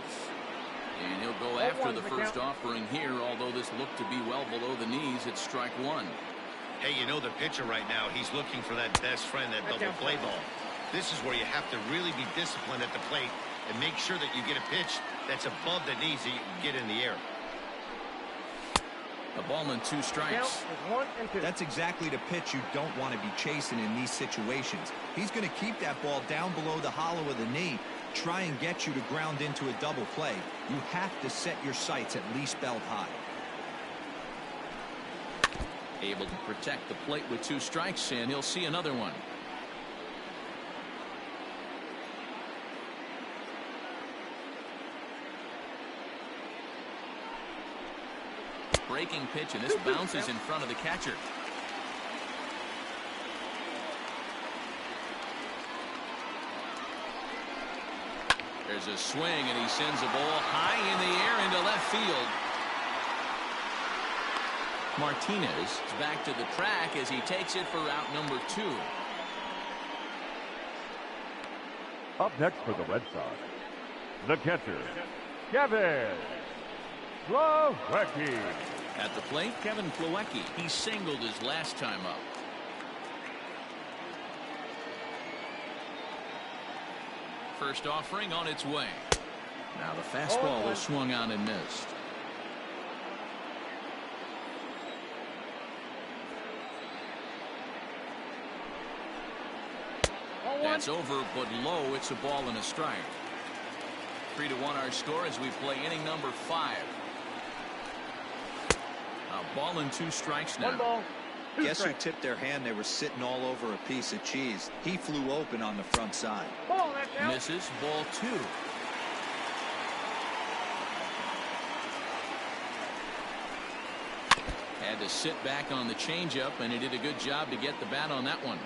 And he'll go after the first offering here, although this looked to be well below the knees. It's strike 1. Hey, you know the pitcher right now, he's looking for that best friend, that double play ball. This is where you have to really be disciplined at the plate and make sure that you get a pitch that's above the knees that you can get in the air. A ball and 2 strikes. That's exactly the pitch you don't want to be chasing in these situations. He's going to keep that ball down below the hollow of the knee, try and get you to ground into a double play. You have to set your sights at least belt high. Able to protect the plate with 2 strikes, and he'll see another one. Breaking pitch, and this bounces in front of the catcher. There's a swing, and he sends a ball high in the air into left field. Martinez is back to the track as he takes it for route number 2. Up next for the Red Sox, the catcher, Kevin Plawecki. At the plate, Kevin Plawecki. He singled his last time up. First offering on its way. Now the fastball is swung on and missed. That's over, but low. It's a ball and a strike. 3-1 our score as we play inning number 5. A ball and 2 strikes now. 1 ball, 2 Guess who strikes. tipped their hand? They were sitting all over a piece of cheese. He flew open on the front side. Ball, that's out. Misses. Ball 2. Had to sit back on the changeup, and he did a good job to get the bat on that one.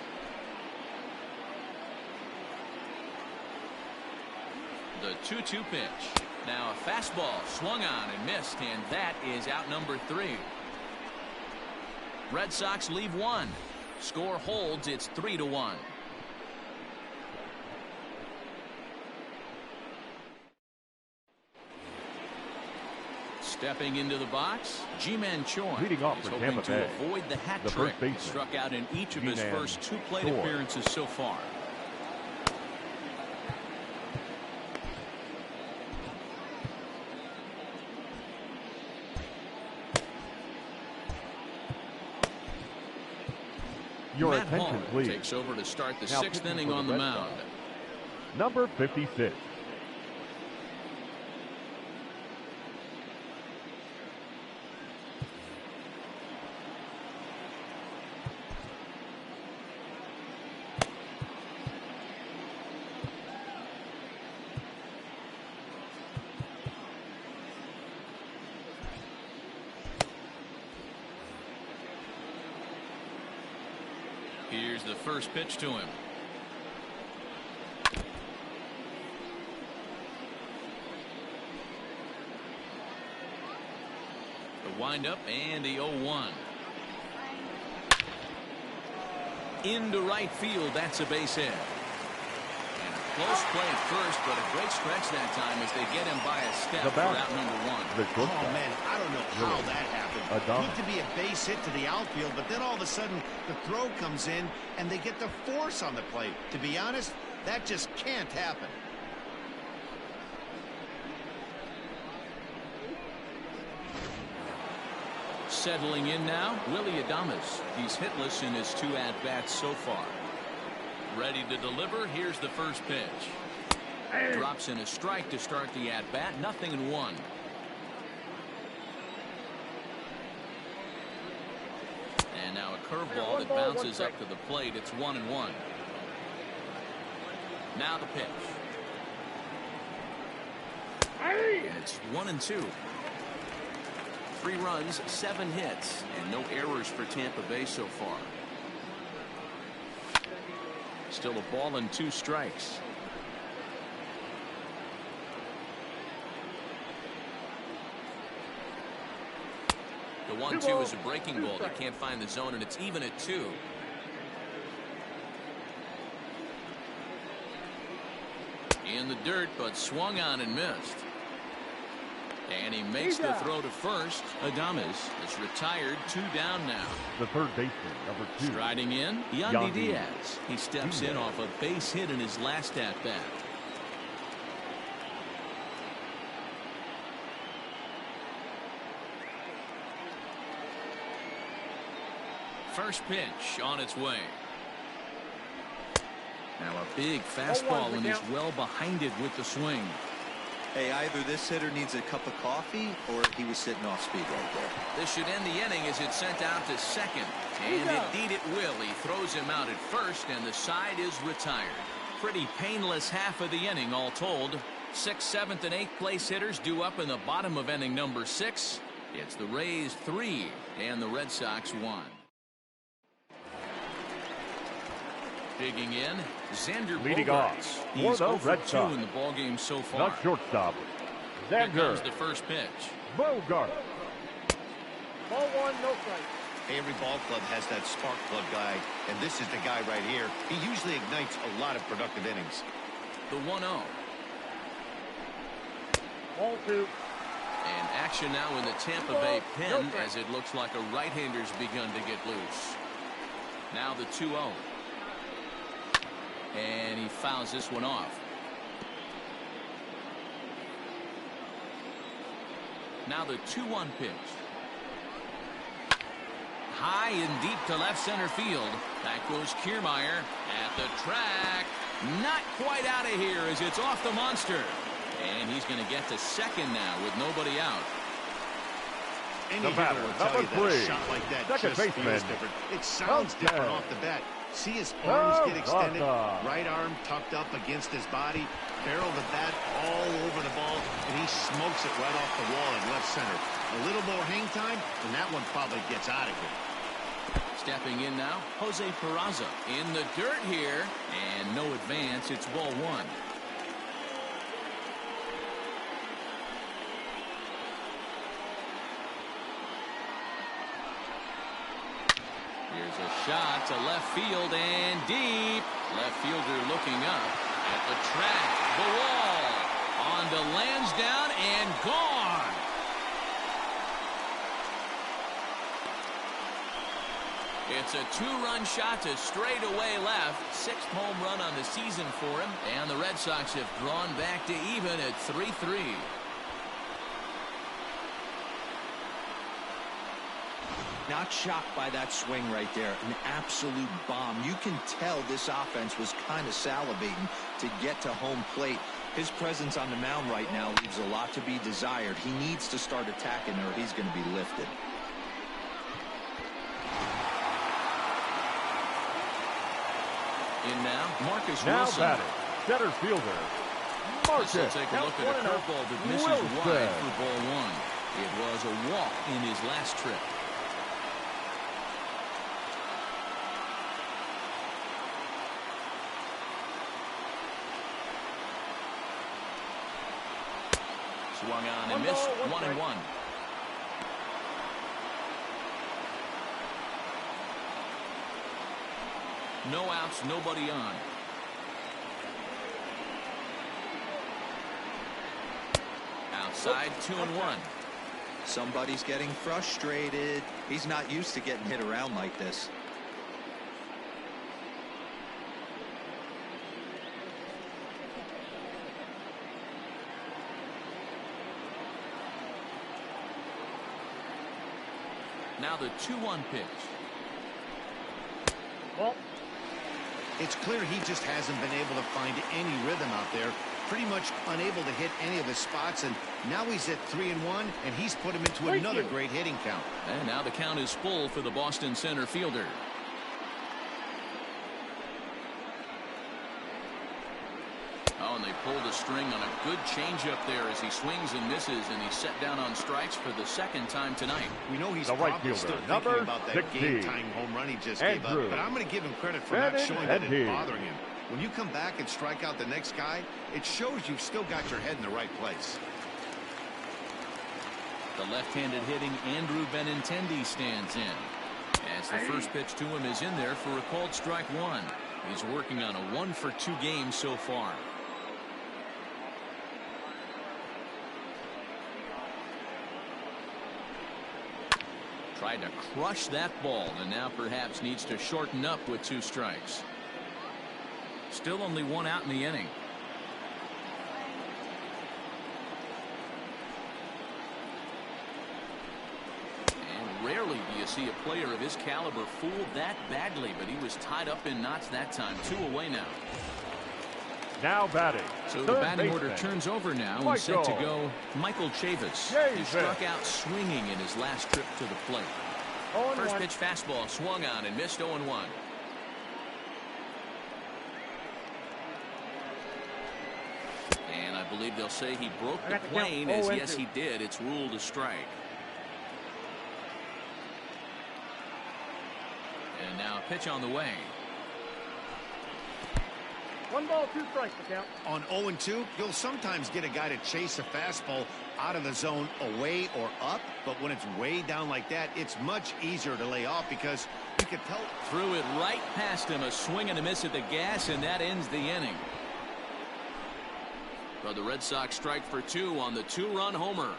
The 2-2 pitch. Now a fastball swung on and missed, and that is out number 3. Red Sox leave one. Score holds. It's 3-1. Stepping into the box, Ji-Man Choi leading off is for hoping Tampa to Bay. avoid the hat The trick. first baseman, He struck out in each of his Ji-Man first 2 plate Choi. appearances so far. Your Matt attention, Hall please. takes over to start the Now 6th pitching inning for on the the Red mound. Sox. Number 56. Here's the first pitch to him. The windup and the 0-1. Into right field. That's a base hit. And a close play at first, but a great stretch that time as they get him by a step The for batter. out number 1. Oh, man, I don't know how that happened. Looked to be a base hit to the outfield, but then all of a sudden the throw comes in and they get the force on the plate. To be honest, that just can't happen. Settling in now, Willie Adames. He's hitless in his 2 at-bats so far. Ready to deliver. Here's the first pitch. Drops in a strike to start the at-bat. 0-1. And now a curveball that bounces up to the plate. It's 1-1. Now the pitch. And it's 1-2. 3 runs, 7 hits, and no errors for Tampa Bay so far. Still a ball and 2 strikes. The 1-2 is a breaking ball. They can't find the zone, and it's even at 2. In the dirt, but swung on and missed. And he makes the throw to first. Adames is retired. 2 down now. The third baseman, number 2. Striding in, Yandy Diaz. He steps in off a base hit in his last at-bat. First pitch on its way. Now a big fastball, and he's well behind it with the swing. Hey, either this hitter needs a cup of coffee or he was sitting off speed right there. This should end the inning as it's sent out to second. And indeed it will. He throws him out at first, and the side is retired. Pretty painless half of the inning all told. 6th, 7th, and 8th place hitters due up in the bottom of inning number 6. It's the Rays 3 and the Red Sox 1. Digging in, Xander Leading Bogaerts. off He's for the 0 Red for 2 Sox. in the ballgame so far. The shortstop, Here Xander comes the first pitch. Bogaerts. Ball 1, no strike. Every ball club has that spark plug guy, and this is the guy right here. He usually ignites a lot of productive innings. The 1-0. Ball 2. And action now in the Tampa Bay pen as it looks like a right-hander's begun to get loose. Now the 2-0. And he fouls this one off. Now the 2-1 pitch. High and deep to left center field. That goes Kiermaier at the track. Not quite out of here as it's off the monster. And he's going to get to second now with nobody out. Any The batter, hitter will tell you number that a 3, shot like that second just baseman, feels different. It sounds different off the bat. See his arms get extended, right arm tucked up against his body, barrel the bat all over the ball, and he smokes it right off the wall in left center. A little more hang time, and that one probably gets out of here. Stepping in now, Jose Peraza in the dirt here, and no advance. It's ball 1. Here's a shot to left field and deep. Left fielder looking up at the track. The wall. On to Lansdowne and gone. It's a two-run shot to straightaway left. Sixth home run on the season for him. And the Red Sox have drawn back to even at 3-3. Not shocked by that swing right there. An absolute bomb. You can tell this offense was kind of salivating to get to home plate. His presence on the mound right now leaves a lot to be desired. He needs to start attacking or he's going to be lifted. In now, Marcus Now Wilson. batting, center fielder, Marcus. Let's take a look at a curveball that misses wide for ball one. It was a walk in his last trip. Swung on and missed. 1-1. No outs, nobody on. Outside, 2-1. Somebody's getting frustrated. He's not used to getting hit around like this. Now the 2-1 pitch. Well, It's clear he just hasn't been able to find any rhythm out there. Pretty much unable to hit any of his spots, and now he's at 3-1, and he's put him into another great hitting count. And now the count is full for the Boston center fielder. Oh, and they pulled a string on a good changeup there as he swings and misses, and he's set down on strikes for the second time tonight. We know he's The right probably fielder, still thinking number about that 16, game-tying home run he just gave Andrew up, but I'm going to give him credit for not showing that it's Bennett. bothering him. When you come back and strike out the next guy, it shows you've still got your head in the right place. The left-handed hitting Andrew Benintendi stands in. As the first pitch to him is in there for a called strike one. He's working on a 1-for-2 game so far. Tried to crush that ball and now perhaps needs to shorten up with 2 strikes. Still only 1 out in the inning. And rarely do you see a player of his caliber fooled that badly, but he was tied up in knots that time. 2 away now. Now batting. So the batting order turns over now and set to go Michael Chavis. He struck out swinging in his last trip to the plate. First pitch fastball swung on and missed 0-1. And I believe they'll say he broke the plane, as yes he did. It's ruled a strike. And now a pitch on the way. 1 ball, 2 strikes to count. On 0-2, you'll sometimes get a guy to chase a fastball out of the zone away or up, but when it's way down like that, it's much easier to lay off because you can tell. Threw it right past him, a swing and a miss at the gas, and that ends the inning. But the Red Sox strike for 2 on the 2-run homer.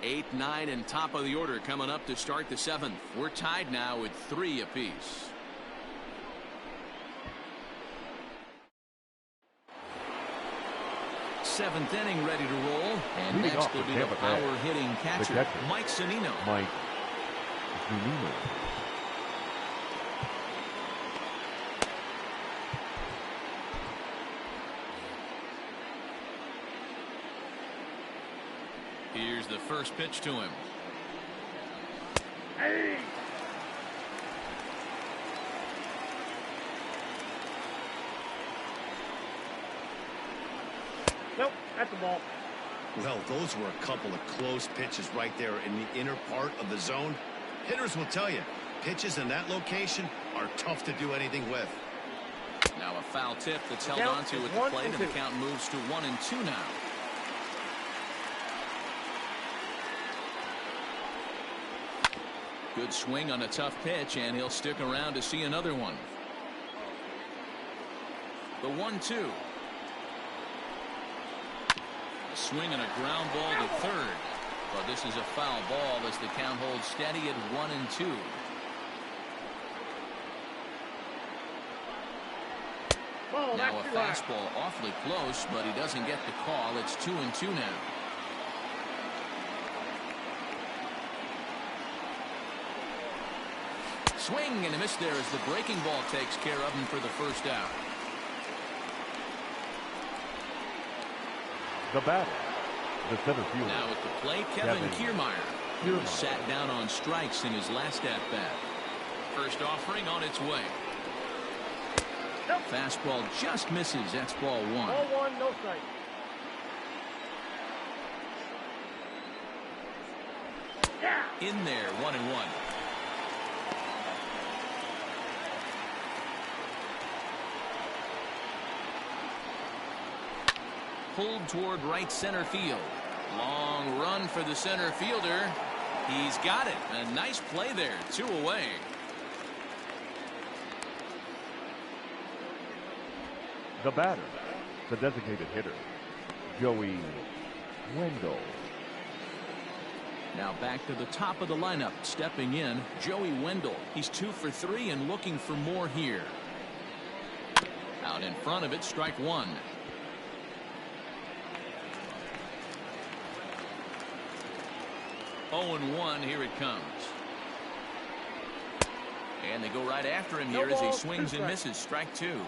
8, 9, and top of the order coming up to start the 7th. We're tied now at 3 apiece. Seventh inning ready to roll, and Leading next will be the Tampa Bay, power-hitting catcher, Mike Zunino. Mike Zunino. Here's the first pitch to him. Hey! Nope, that's the ball. Well, those were a couple of close pitches right there in the inner part of the zone. Hitters will tell you, pitches in that location are tough to do anything with. Now a foul tip that's held onto at the plate, and the count moves to 1-2 now. Good swing on a tough pitch, and he'll stick around to see another one. The 1-2. A swing and a ground ball to third. But this is a foul ball as the count holds steady at 1-2. Now a fastball awfully close, but he doesn't get the call. It's 2-2 now. Swing and a miss there as the breaking ball takes care of him for the first out. The batter, the center fielder. Now at the plate, Kevin Kiermaier. He was sat down on strikes in his last at-bat. First offering on its way. Fastball just misses. That's ball one. Ball one, no strike. In there, 1-1. Pulled toward right center field. Long run for the center fielder. He's got it. A nice play there. 2 away. The batter, the designated hitter, Joey Wendell. Now back to the top of the lineup. Stepping in, Joey Wendell. He's 2 for 3 and looking for more here. Out in front of it, strike one. Oh, 0-1, here it comes. And they go right after him here as he swings and misses. Strike two.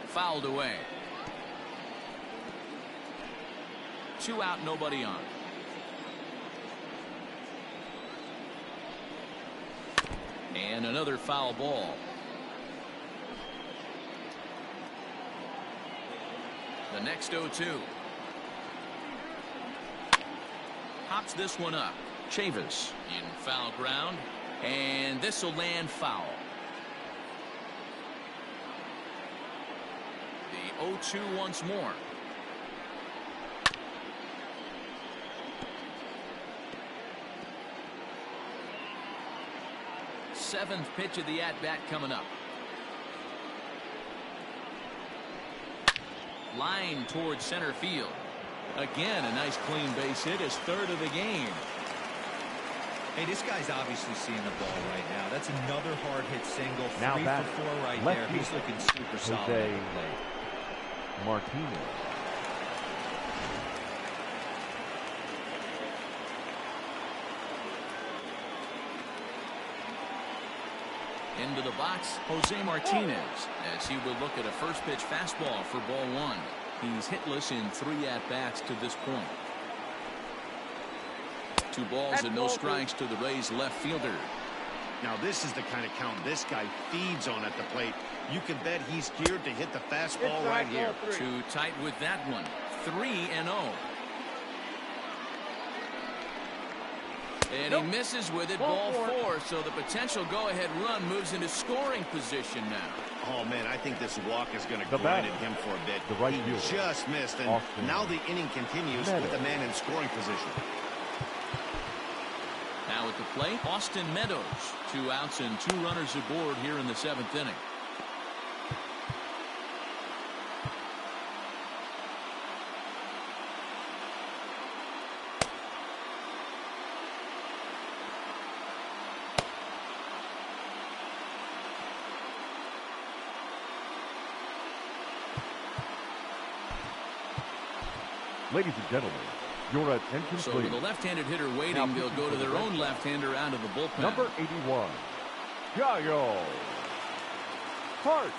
Fouled away. 2 out, nobody on. And another foul ball. The next 0-2. Hops this one up. Chavis in foul ground. And this will land foul. The 0-2 once more. Seventh pitch of the at-bat coming up. Line towards center field. Again, a nice clean base hit, his third of the game. Hey, this guy's obviously seeing the ball right now. That's another hard hit single. Now 3 for 4 right there. He's looking super solid at the plate. Martinez. Into the box, Jose Martinez, as he will look at a first pitch fastball for ball one. He's hitless in 3 at-bats to this point. 2 balls and no strikes to the Rays left fielder. Now this is the kind of count this guy feeds on at the plate. You can bet he's geared to hit the fastball right here. Too tight with that one. 3-0. And he misses with it, ball 4, so the potential go-ahead run moves into scoring position now. Oh, man, I think this walk is going to grind at him for a bit. He just missed, and now the inning continues with the man in scoring position. Now at the plate, Austin Meadows. 2 outs and 2 runners aboard here in the 7th inning. Ladies and gentlemen, your attention so please. with the left-handed hitter waiting, they'll go to their own left-hander out of the bullpen. Number 81, Gaio Hart.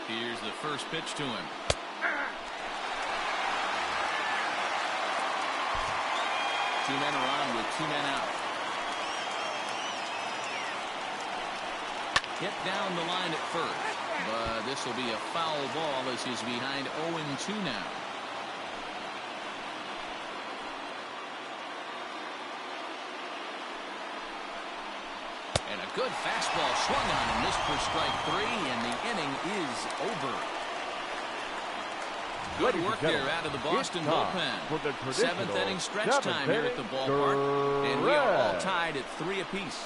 Here's the first pitch to him. Two men are on with 2 men out. Hit down the line at first. But this will be a foul ball as he's behind 0-2 now. And a good fastball swung on and missed for strike 3, and the inning is over. Good work there out of the Boston bullpen. Seventh inning stretch time here at the ballpark, and we are all tied at 3 apiece.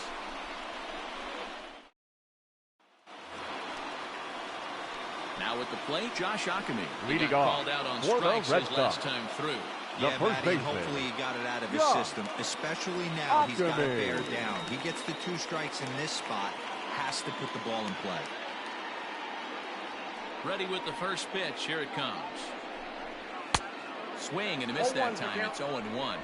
Now at the plate, Josh Ockamy. He got called out on strikes his last time through. Yeah, Matty, hopefully he got it out of his system, especially now he's got to bear down. He gets the 2 strikes in this spot, has to put the ball in play. Ready with the first pitch. Here it comes. Swing and a miss that time. It's 0-1.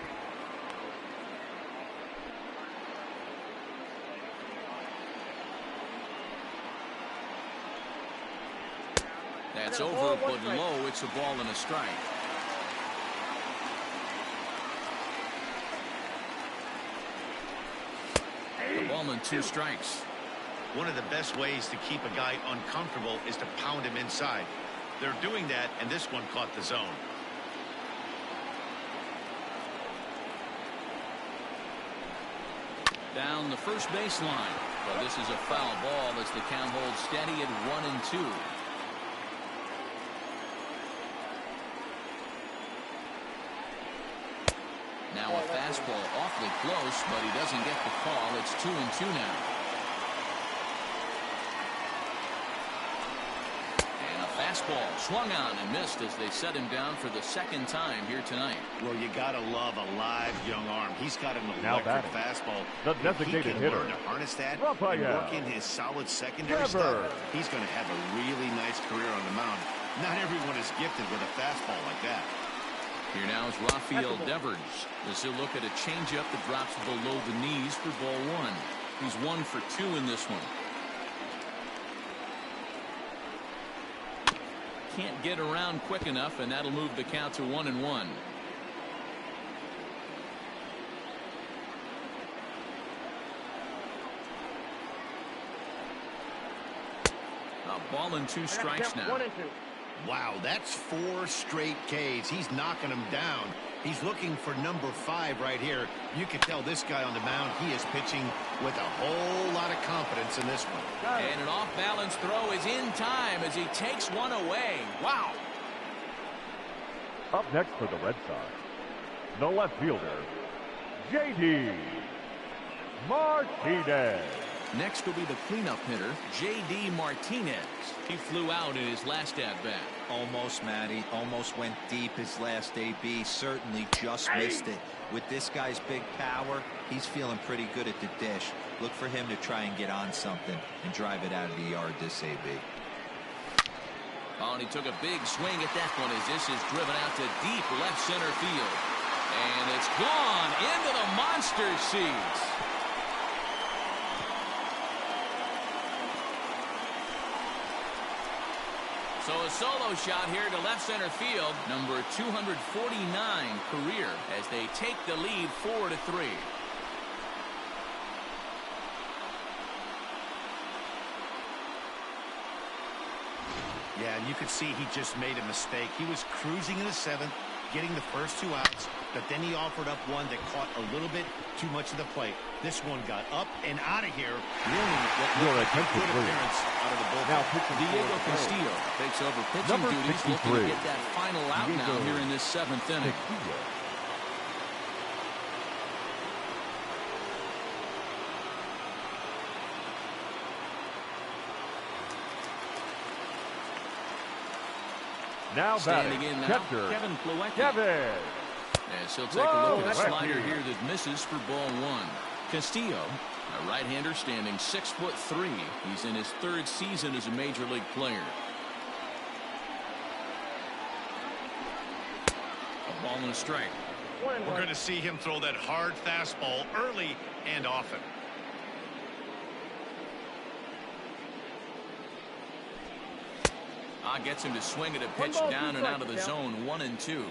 That's over, but low. It's a ball and a strike. A ball and 2 strikes. One of the best ways to keep a guy uncomfortable is to pound him inside. They're doing that, and this one caught the zone. Down the first baseline. But this is a foul ball as the count holds steady at 1-2. Now a fastball awfully close, but he doesn't get the call. It's 2-2 now. And a fastball swung on and missed as they set him down for the 2nd time here tonight. Well, you gotta love a live young arm. He's got an electric fastball. The designated hitter, learn to harness that and work in his solid secondary stuff. He's going to have a really nice career on the mound. Not everyone is gifted with a fastball like that. Here now is Rafael Devers as he'll look at a changeup that drops below the knees for ball 1. He's 1 for 2 in this one. Can't get around quick enough, and that'll move the count to 1-1. A ball and 2 strikes now. 1-2. Wow, that's 4 straight Ks. He's knocking them down. He's looking for number 5 right here. You can tell this guy on the mound, he is pitching with a whole lot of confidence in this one. And an off-balance throw is in time as he takes one away. Wow. Up next for the Red Sox, the left fielder, J.D. Martinez. Next will be the cleanup hitter, J.D. Martinez. He flew out in his last at-bat. Almost, Matty. Almost went deep his last AB. Certainly just missed it. With this guy's big power, he's feeling pretty good at the dish. Look for him to try and get on something and drive it out of the yard this AB. Oh, and he took a big swing at that one as this is driven out to deep left center field. And it's gone into the monster seats. So a solo shot here to left center field, number 249 career, as they take the lead 4-3. Yeah, and you could see he just made a mistake. He was cruising in the 7th, getting the first 2 outs, but then he offered up one that caught a little bit too much of the plate. This one got up and out of here, ruining what looked like a good appearance out of the bullpen. Now pitching Diego Castillo takes over pitching duties, looking to get that final out now here in this 7th inning. Now Standing batting, in now, catcher, Kevin Plawecki. Kevin. As he'll take a look at a slider here that misses for ball 1. Castillo, a right-hander standing 6'3". He's in his 3rd season as a major league player. A ball and a strike. We're going to see him throw that hard fastball early and often. Gets him to swing at a pitch down and out of the zone. 1-2.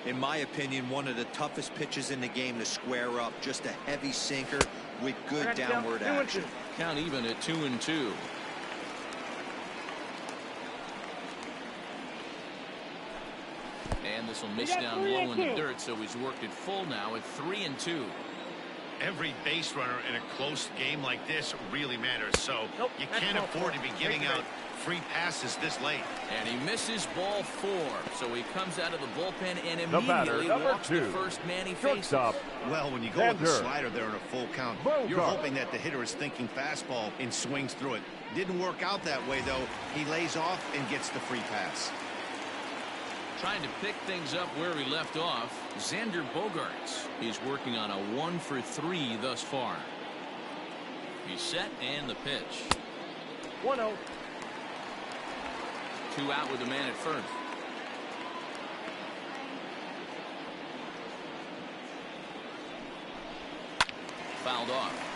In my opinion, one of the toughest pitches in the game to square up. Just a heavy sinker, with good downward action. Count even at 2-2. And this will miss down low in the dirt, so he's worked it full now at 3-2. Every base runner in a close game like this really matters, so you can't afford to be giving out free passes this late. And he misses ball 4, so he comes out of the bullpen and immediately walks the first man he faces. Well, when you go with the slider there in a full count, you're hoping that the hitter is thinking fastball and swings through it. Didn't work out that way, though. He lays off and gets the free pass. Trying to pick things up where he left off, Xander Bogaerts. He's working on a 1-for-3 thus far. He's set and the pitch. 1-0. 2 out with the man at first. Fouled off.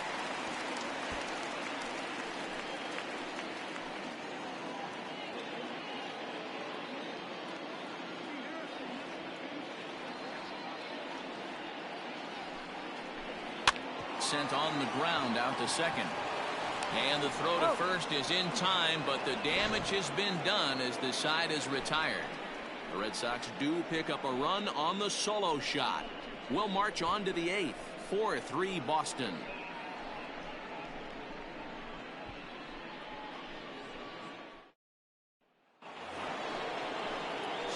Sent on the ground out to second. And the throw to first is in time, but the damage has been done as the side is retired. The Red Sox do pick up a run on the solo shot. We'll march on to the 8th. 4-3 Boston.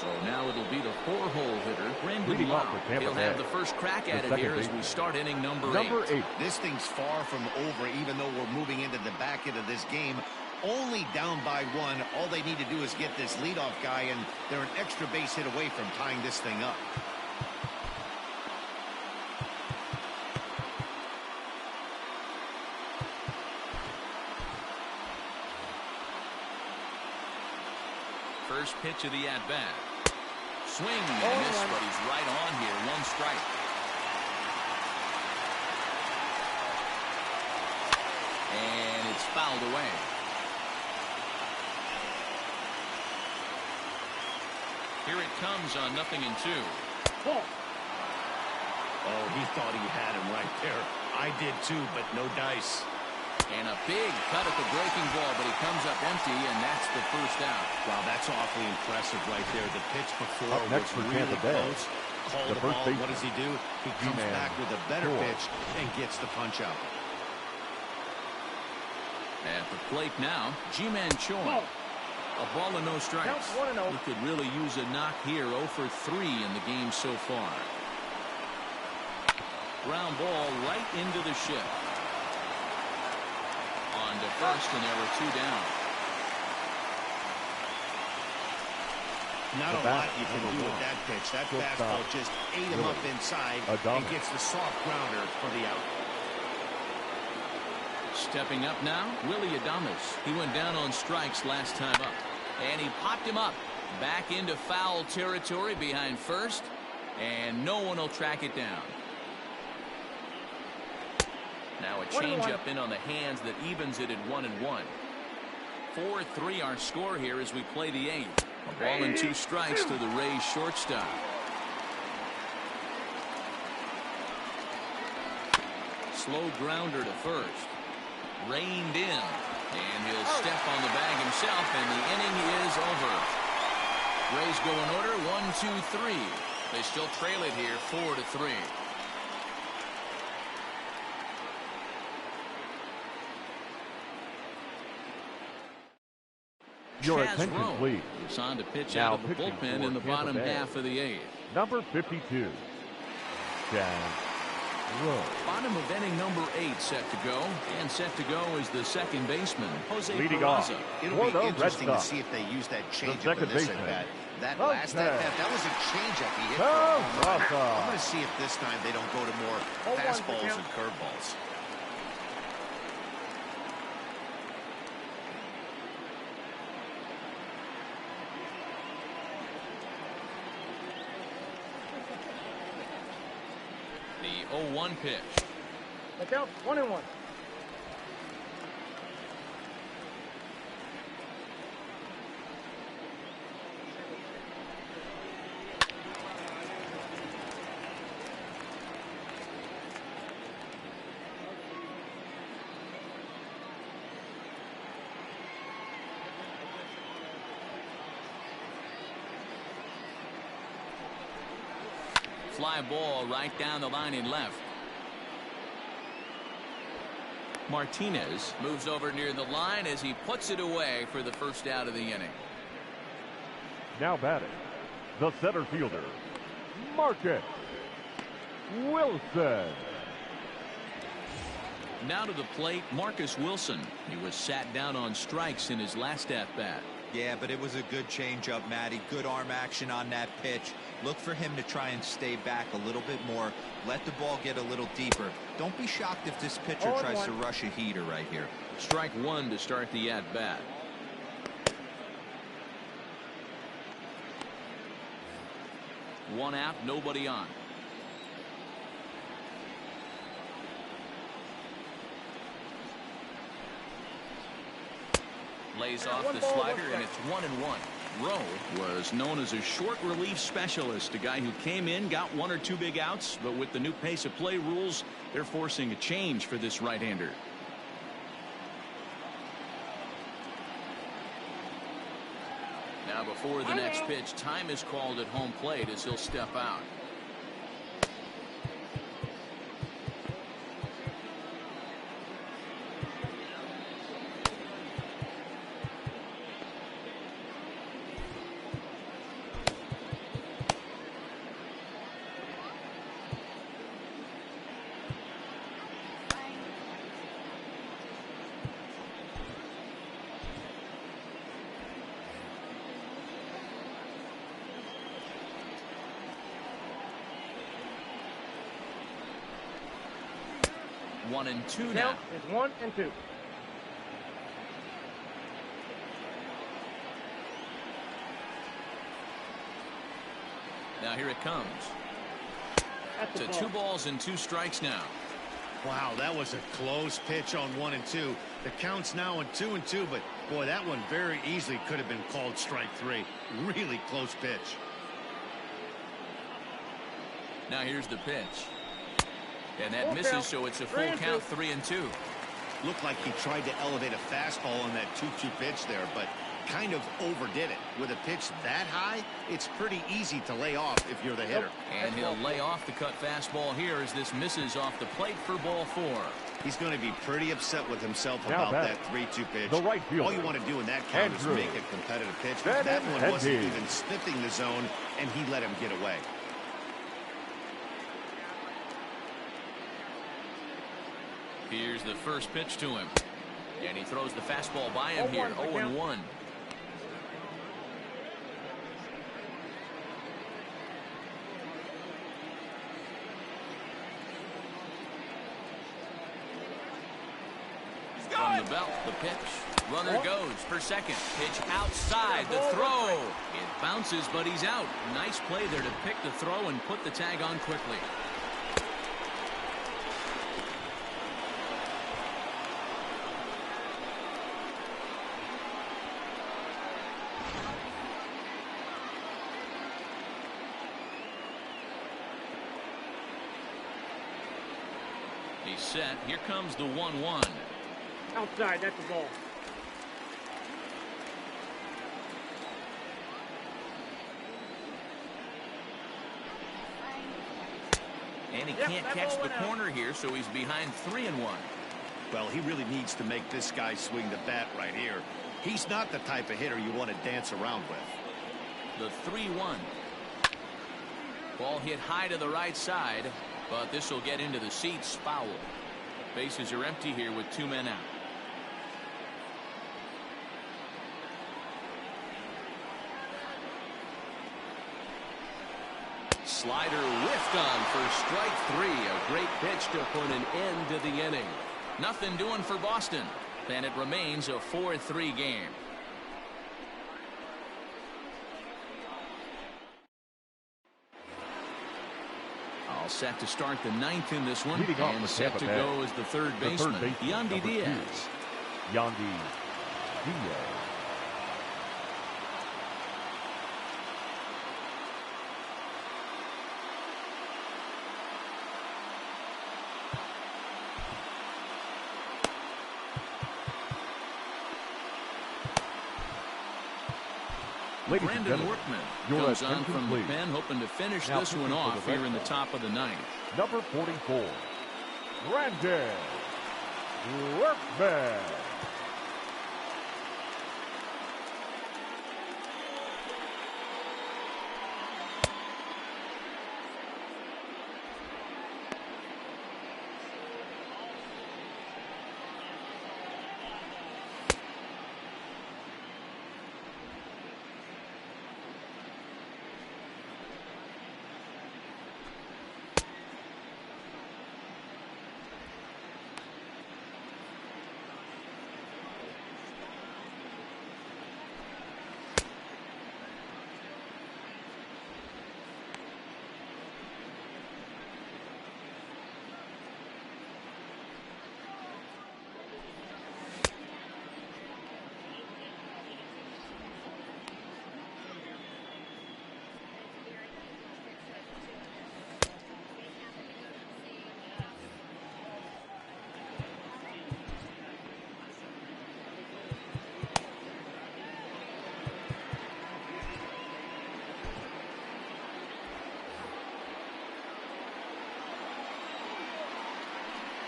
So now it'll be the 4-hole hitter, Brendan Lau. He'll have the first crack at it here as we start inning number 8. This thing's far from over, even though we're moving into the back end of this game. Only down by 1. All they need to do is get this leadoff guy, and they're an extra base hit away from tying this thing up. First pitch of the at-bat. Swing and miss, but he's right on here. 1 strike. And it's fouled away. Here it comes on 0-2. Oh, he thought he had him right there. I did too, but no dice. And a big cut at the breaking ball, but he comes up empty, and that's the first out. Wow, that's awfully impressive right there. The pitch before Up next was for really Tampa Bay, close. Called the ball. What does he do? He comes back with a better pitch and gets the punch out. At the plate now, Ji-Man Choi. A ball and no strikes. He could really use a knock here. 0 for 3 in the game so far. Ground ball right into the shift. On to first, and there were 2 down. Not a lot you can do with that pitch. That fastball just ate him up inside and gets the soft grounder for the out. Stepping up now, Willie Adames. He went down on strikes last time up. And he popped him up. Back into foul territory behind first. And no one will track it down. Now a changeup in on the hands that evens it at 1-1. 4-3 our score here as we play the 8th. A ball and 2 strikes to the Rays shortstop. Slow grounder to first. Reined in. And he'll step on the bag himself, and the inning is over. Rays go in order, 1-2-3. They still trail it here, 4-3. Your attention, please. It's on to pitch Now out of the bullpen in the bottom half of the 8th. Number 52, Chaz Rowe. Bottom of inning number 8 set to go. And set to go is the second baseman, Jose Leading Peraza. It'll be interesting to see if they use that changeup in this at bat. That last at bat, that was a changeup he hit for a home run. I'm going to see if this time they don't go to more fastballs and curveballs. The 0-1 pitch. Look out, 1-1. fly ball right down the line and left. Martinez moves over near the line as he puts it away for the first out of the inning. Now batting, the center fielder, Marcus Wilson. Now to the plate, Marcus Wilson. He was sat down on strikes in his last at-bat. Yeah, but it was a good changeup, Matty. Good arm action on that pitch. Look for him to try and stay back a little bit more. Let the ball get a little deeper. Don't be shocked if this pitcher tries to rush a heater right here. Strike one to start the at-bat. One out, nobody on. Lays off the slider, and it's 1-1. Rowe was known as a short relief specialist, a guy who came in, got one or two big outs, but with the new pace of play rules, they're forcing a change for this right-hander. Now before the next pitch, time is called at home plate as he'll step out. One and two now. It's 1 and 2. Now here it comes. To 2 balls and 2 strikes now. Wow, that was a close pitch on 1 and 2. The count's now on 2 and 2, but boy, that one very easily could have been called strike 3. Really close pitch. Now here's the pitch. And that misses, so it's a full count, 3 and 2. Looked like he tried to elevate a fastball on that 2-2 pitch there, but kind of overdid it. With a pitch that high, it's pretty easy to lay off if you're the hitter. And he'll lay off the cut fastball here as this misses off the plate for ball 4. He's going to be pretty upset with himself about that 3-2 pitch. The right fielder, all you want to do in that count is make a competitive pitch. But that one wasn't even sniffing the zone, and he let him get away. Here's the first pitch to him. And he throws the fastball by him here, 0-1. From the belt, the pitch. Runner goes for second. Pitch outside, the throw. It bounces, but he's out. Nice play there to pick the throw and put the tag on quickly. He's set. Here comes the 1-1. Outside, that's the ball. And he can't catch the corner here, so he's behind 3-1. Well, he really needs to make this guy swing the bat right here. He's not the type of hitter you want to dance around with. The 3-1. Ball hit high to the right side, but this will get into the seats, foul. Bases are empty here with 2 men out. Slider whiffed on for strike 3. A great pitch to put an end to the inning. Nothing doing for Boston, and it remains a 4-3 game. All set to start the 9th in this one, and set to go as the third baseman, Yandy Diaz. Yandy Diaz. Ladies and Brandon gentlemen, Workman your comes on attention, from the please. pen, hoping to finish Now this one pitching for off the here Red in the Sox. top of the ninth. Number 44, Brandon Workman.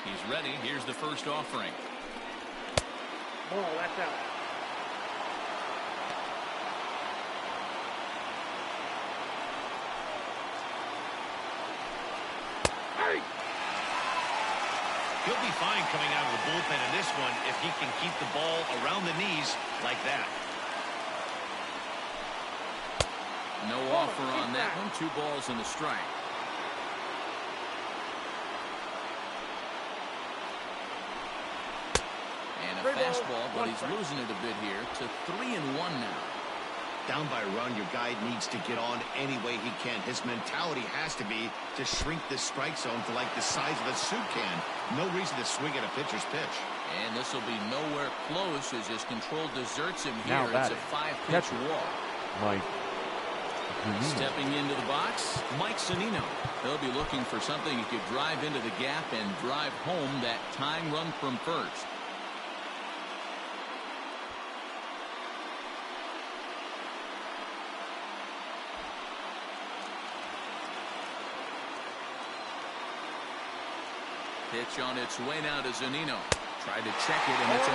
He's ready. Here's the first offering. Ball, that's out. Hey! He'll be fine coming out of the bullpen in this one if he can keep the ball around the knees like that. No offer on that one. 2 balls and a strike. And a fastball, but he's losing it a bit here to 3-1 now. Down by a run, your guy needs to get on any way he can. His mentality has to be to shrink this strike zone to like the size of a soup can. No reason to swing at a pitcher's pitch. And this will be nowhere close as his control deserts him Now here. It's a batting, 5-pitch catcher, walk. Mike Zunino. Stepping into the box, Mike Zunino. He'll be looking for something he could drive into the gap and drive home that tying run from first. Pitch on its way now to Zunino. Tried to check it, and it's 0-1.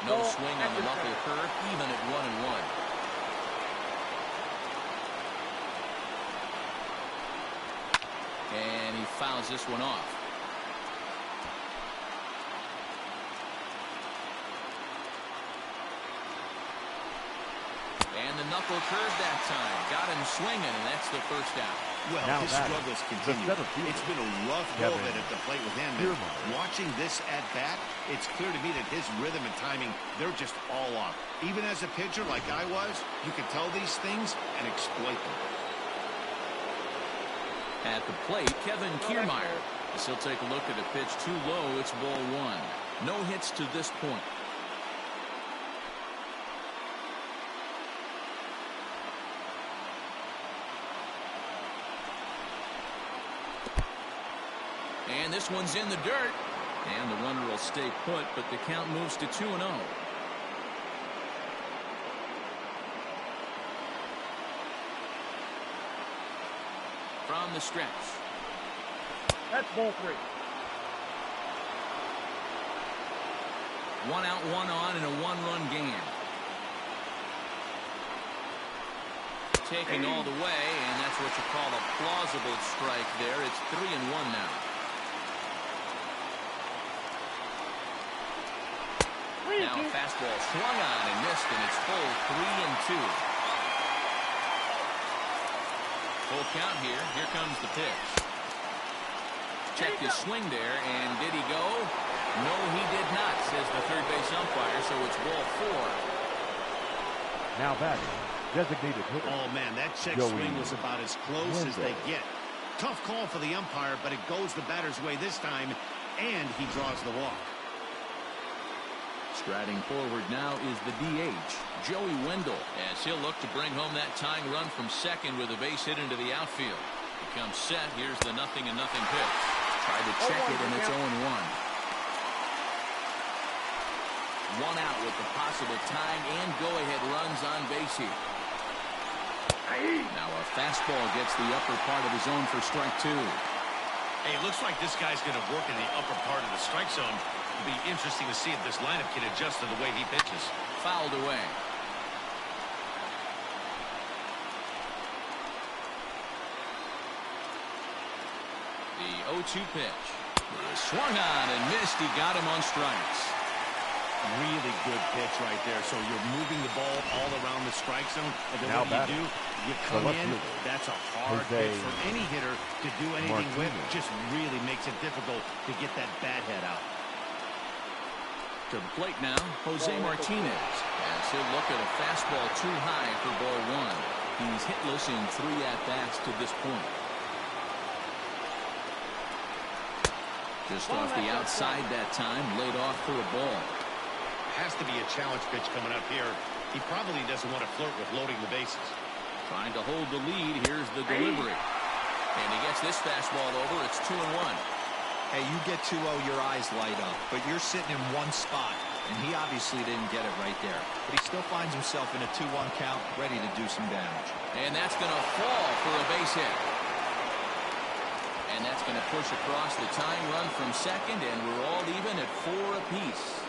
No swing on the knuckle curve, even at 1-1. And he fouls this one off. And the knuckle curve that time. Got him swinging, and that's the first out. Well, Now his batting, struggles the continue. center fielder, It's been a rough go of it at the plate with him. And watching this at bat, it's clear to me that his rhythm and timing, they're just all off. Even as a pitcher like I was, you can tell these things and exploit them. At the plate, Kevin Kiermaier. As he'll take a look at a pitch too low, it's ball 1. No hits to this point. And this one's in the dirt. And the runner will stay put, but the count moves to 2-0. From the stretch. That's ball 3. 1 out, 1 on in a 1-run game. Taking all the way, and that's what you call a plausible strike there. It's 3-1 now. Now a fastball swung on and missed, and it's full 3-2. Full count here. Here comes the pitch. Checked his swing there, and did he go? No, he did not, says the third base umpire, so it's ball 4. Now batting, designated hitter. Oh, man, that check swing was about as close as they get. Tough call for the umpire, but it goes the batter's way this time, and he draws the walk. Striding forward now is the DH, Joey Wendell, as he'll look to bring home that tying run from second with a base hit into the outfield. He comes set. Here's the 0-0 pitch. Tried to check it, and it's 0-1. One out with the possible tying and go-ahead runs on base here. Now a fastball gets the upper part of the zone for strike two. Hey, it looks like this guy's going to work in the upper part of the strike zone. It'll be interesting to see if this lineup can adjust to the way he pitches. Fouled away. The 0-2 pitch. Swung on and missed. He got him on strikes. Really good pitch right there. So you're moving the ball all around the strike zone. And then Now what do? You come in. That's a hard pitch for any hitter to do anything with. Just really makes it difficult to get that bat head out. To the plate now, Jose Martinez. As he'll look at a fastball too high for ball one. He's hitless in 3 at-bats to this point. Just off the outside that time, laid off for a ball. Has to be a challenge pitch coming up here. He probably doesn't want to flirt with loading the bases. Trying to hold the lead. Here's the delivery. And he gets this fastball over. It's 2-1. Hey, you get 2-0, your eyes light up. But you're sitting in one spot, and he obviously didn't get it right there. But he still finds himself in a 2-1 count, ready to do some damage. And that's going to fall for a base hit. And that's going to push across the tying run from second, and we're all even at 4 apiece.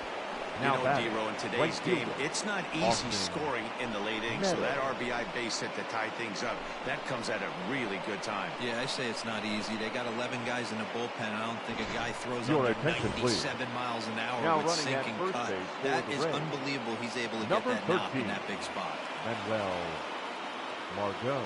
Now, D-Row, in today's game, it's not easy scoring in the late innings, so that RBI base hit to tie things up, that comes at a really good time. Yeah, I say it's not easy. They got 11 guys in the bullpen. I don't think a guy throws Your under attention, 97 please. miles an hour Now with running at sinking first cut. base for That the is Rays. unbelievable. He's able to Number get that knock 13. in that big spot. Manuel Margot.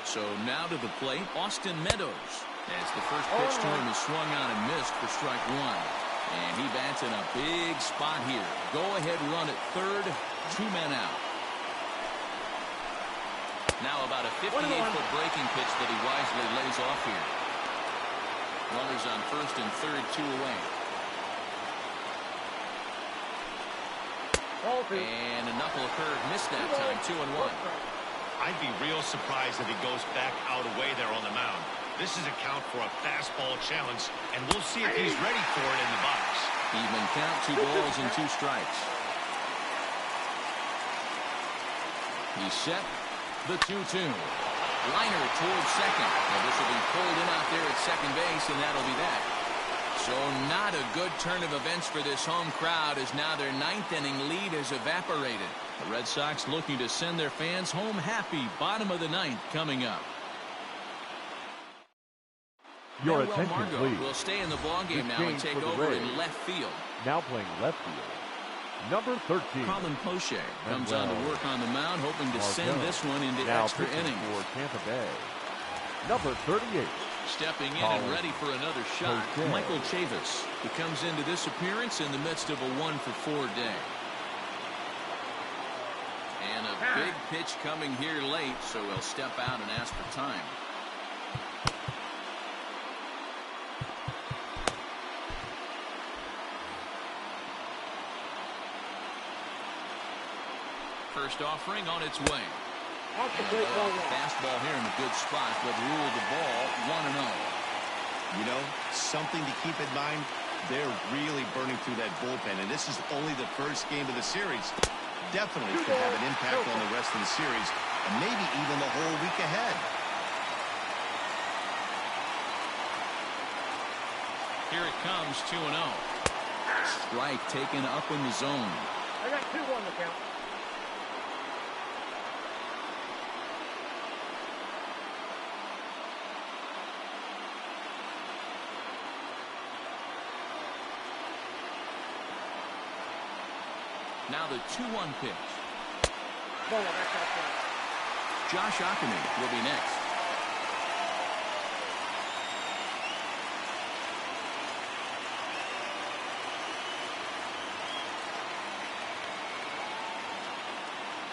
So now to the plate, Austin Meadows. As the first pitch to him is swung on and missed for strike one. And he bats in a big spot here. Go-ahead run at third, 2 men out. Now about a 58-foot breaking pitch that he wisely lays off here. Runners on first and third, 2 away. And a knuckle curve missed that time, 2-1. I'd be real surprised if he goes back out away there on the mound. This is a count for a fastball challenge, and we'll see if he's ready for it in the box. Even count, 2 balls and 2 strikes. He's set. The 2-2. Liner towards second. And this will be pulled in out there at second base, and that'll be that. So not a good turn of events for this home crowd, as now their 9th inning lead has evaporated. The Red Sox looking to send their fans home happy. Bottom of the 9th coming up. Your Manuel attention, Margot please. will stay in the ballgame now and take for the over Rays. in left field. Now playing left field. Number 13. Colin Poche comes on to work on the mound, hoping to send this one into now extra innings. For Tampa Bay. Number 38. Stepping in and ready for another shot, Michael Chavis. He comes into this appearance in the midst of a 1-for-4 day. And a big pitch coming here late, so he'll step out and ask for time. First offering on its way. Fastball here in a good spot, but ruled the ball 1-0. You know, something to keep in mind, they're really burning through that bullpen, and this is only the first game of the series. Definitely could have an impact on the rest of the series, and maybe even the whole week ahead. Here it comes, 2-0. Strike taken up in the zone. I got 2 on the count. Now the 2-1 pitch. Ball, that's outside. Josh Ackerman will be next.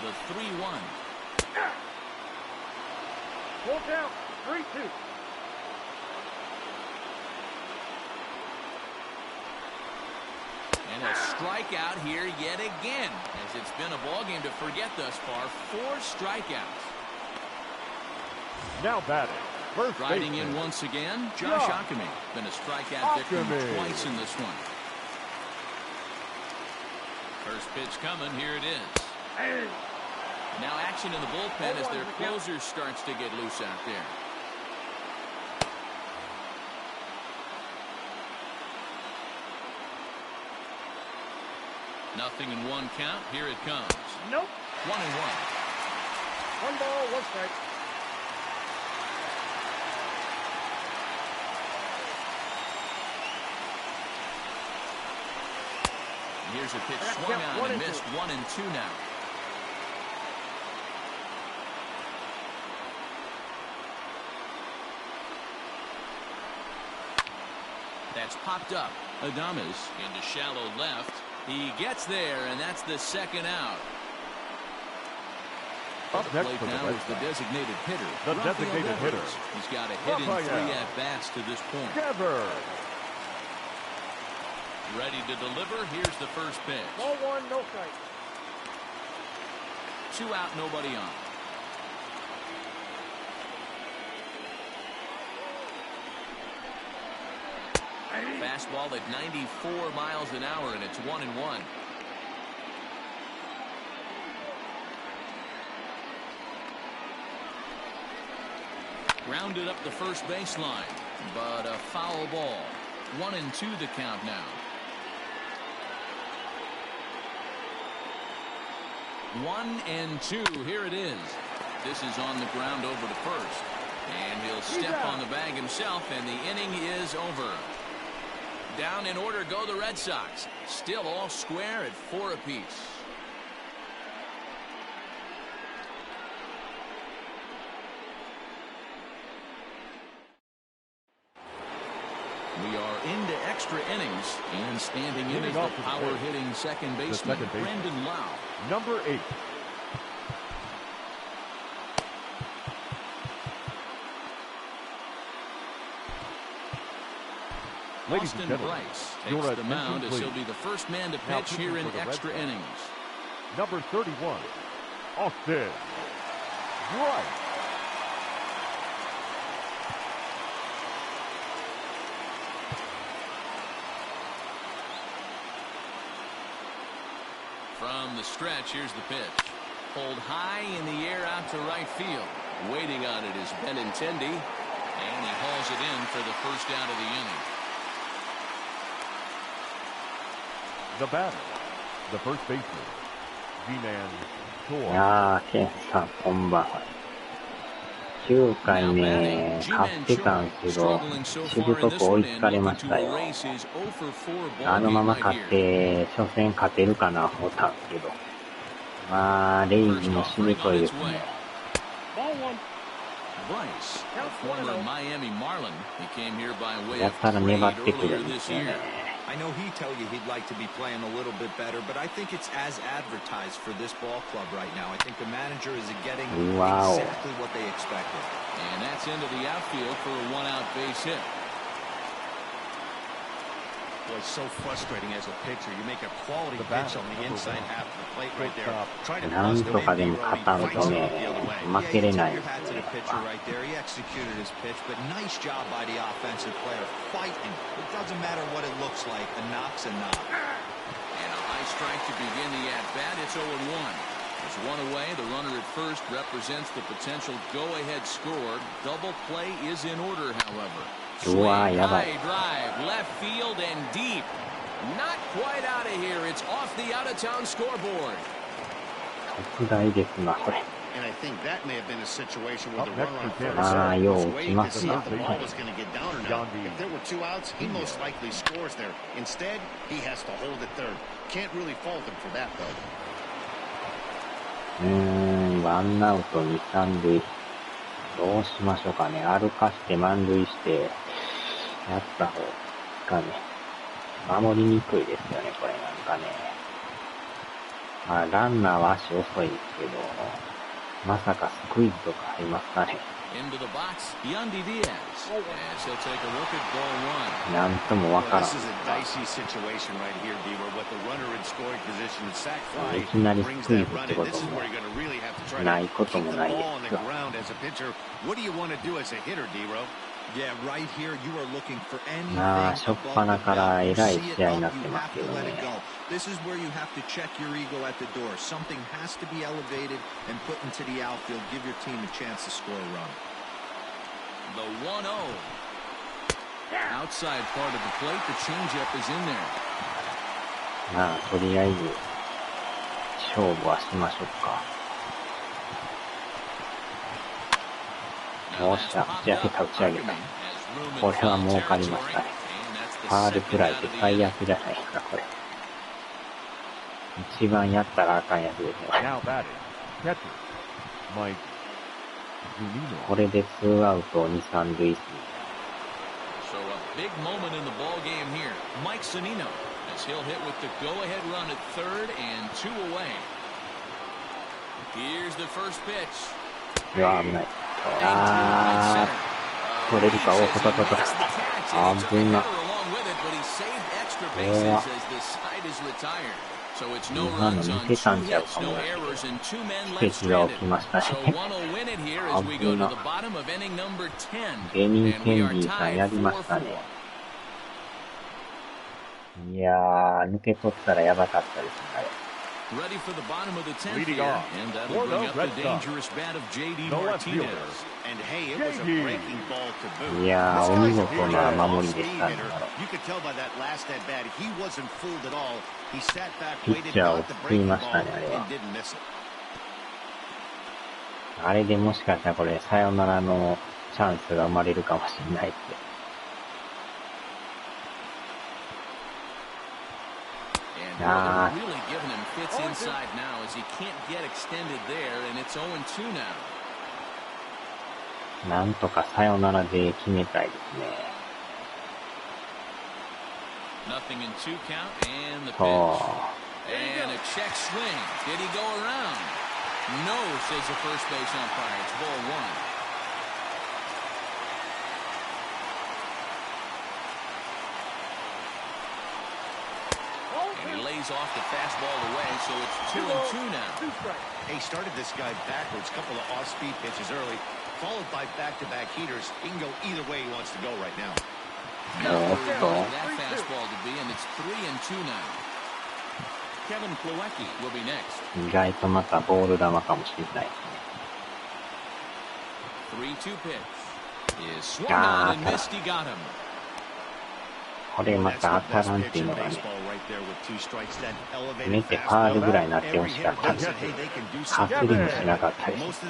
The 3-1. Full count, 3-2. And a strikeout here yet again, as it's been a ball game to forget thus far. 4 strikeouts. Now batting. First Riding baseman. in once again, Josh Ockamy. Been a strikeout victim twice in this one. First pitch coming, here it is. Now action in the bullpen as their closer starts to get loose out there. Nothing in one count, here it comes. Nope. 1-1. 1 ball, 1 strike. Here's a pitch swung on and missed. 1-2 now. That's popped up. Adames into shallow left. He gets there, and that's the second out. Up next plate for the now Red is the Sox. designated hitter. The designated hitter. He's got a hit in 3 at-bats to this point. Cover. Ready to deliver. Here's the first pitch. Ball 1, no strike. 2 out, nobody on. Fastball at 94 miles an hour, and it's 1-1. Grounded up the first baseline, but a foul ball. 1-2 the count now. 1-2. Here it is. This is on the ground over to first. And he'll step on the bag himself, and the inning is over. Down in order go the Red Sox. Still all square at 4 apiece. We are into extra innings, and standing in is the power-hitting second baseman, Brendan Lau. Number 8. Ladies and Austin gentlemen, Bryce your takes the attention, mound as he'll please. be the first man to Now pitch here pitching in for the Red extra Sox. innings. Number 31. Austin Bryce. From the stretch, here's the pitch. Pulled high in the air out to right field. Waiting on it is Benintendi, and he hauls it in for the first out of the inning. The batter, the first baseman, G-Man い Choi. やー、ケンさん、こんばんは。9回 Now ね、 batting, 勝ってたんですけど、 struggling so し far ぶ in と this く追 one いつ and かれま looking し to たよ。 erase his 0 for 4あの ball ま game ま right 勝っ here. て、初戦勝てるかな思ったんですけど、まあ、レイズもしぶといですね。 Ball 1. Bryce, a former Miami Marlin, he came here by way や of ったら trade 粘ってくる earlier んで this すよ year. ね。 I know he'd tell you he'd like to be playing a little bit better, but I think it's as advertised for this ball club right now. I think the manager is getting Wow. exactly what they expected. And that's into the outfield for a 1-out base hit. Boy, it's so frustrating as a pitcher. You make a quality The pitch batter, on the number inside 1. half of the plate right there. Shortstop. Try to なん bust him とか in でも the 勝たん fights と him ね、 up the other way. 負けれ Yeah, ない you で took す your hat to ね。 the pitcher right there. He executed his pitch, but nice job by the offensive player fighting. It doesn't matter what it looks like. A knock's a knock. And a high strike to begin the at-bat. It's 0-1. There's one away. The runner at first represents the potential go-ahead score. Double play is in order, however. うわー、 Swing, やばい。 high drive, left field and deep. Not quite out of here. It's off the out-of-town scoreboard. 特大ですな、これ。 And I think that may have been a situation where Up the next runner on for first Ah, was yo, waiting to see if the Chimasa. ball was going to get down or not. Gandhi. If there were 2 outs, he most likely scores there. Instead, he has to hold it third. Can't really fault him for that, though. ワンアウト2、3塁。どうしましょうかね。歩かして満塁して、やった方がね。守りにくいですよね、これなんかね。まあ、ランナーは足遅いですけど、まさかスクイズとかありますかね。Into the box, Yandy Diaz. As he'll take a look at ball one. なんともわからん。 This is a dicey situation right here, Deaver. What the runner in scoring position and sack い fly きなり brings スクイ that ズっ run て in. こと This is も where you're going to really have to try な to いこと keep も the ないで ball on す the よ。 ground as a pitcher. What do you want to do as a hitter, Deaver? Yeah, right here, you are looking for anything まあ、しょっ above ぱ the なから belt. You えらい see it 試合にな up, って you ます have け to ど let it ね。 go. This is where you have to check your ego at the door. Something has to be elevated and put into the outfield. Give your team a chance to score a run. The 1-0. Outside part of the plate, the changeup is in there. まあ、とりあえず、勝負はしましょうか。よっしゃ、打ち上げた、打ち上げた。これは儲かりましたね。ファールくらいで最悪じゃないですか、これ。一番やったらあかんやつですよ。これで2アウト2、3塁。So a big moment in the ball game here. Mike Zunino as he'll hit with the go-ahead run at third and 2 away. Here's the first pitch. うわ、危ない。あー、取れるか、おこととと。危な。怖っ。今の見てたんちゃうかも。奇跡が起きましたね。危な。ゲニー・ケンディーさんやりましたね。いやー、抜け取ったらやばかったですね、あれ。Ready for the bottom of the 10th here, and that'll bring up the dangerous bat of J.D. Martinez. And hey, it was a breaking ball to boot. いやー、お見事な守りでしたね。 You could tell by that last at bat, he wasn't fooled at all. He sat back, ピ waited, ッチャーを got the 救い breaking ま ball, したね、あれ and は。 didn't miss it. あれでもしかしたらこれ、サヨナラのチャンスが生まれるかもしれないって。あー。Fits inside now as he can't get extended there, and it's 0-2 now. なんとかサヨナラで決めたいですね。Nothing in 2 count, and the pitch. そう。 And a check swing. Did he go around? No, says the first base umpire. It's ball 1. And he lays off the fastball away, so it's 2-2 now. He started this guy backwards, couple of off-speed pitches early, followed by back-to-back heaters. He can go either way he wants to go right now. That fastball to be, and it's 3-2 now. Kevin Plawecki will be next. 意外とまたボール球かもしれない。 3-2 pitch is swung on and missed. He got him. これまた当たらんっていうのがね、せめてファールぐらいになってほしかったんですけど、かすりもしなかったです。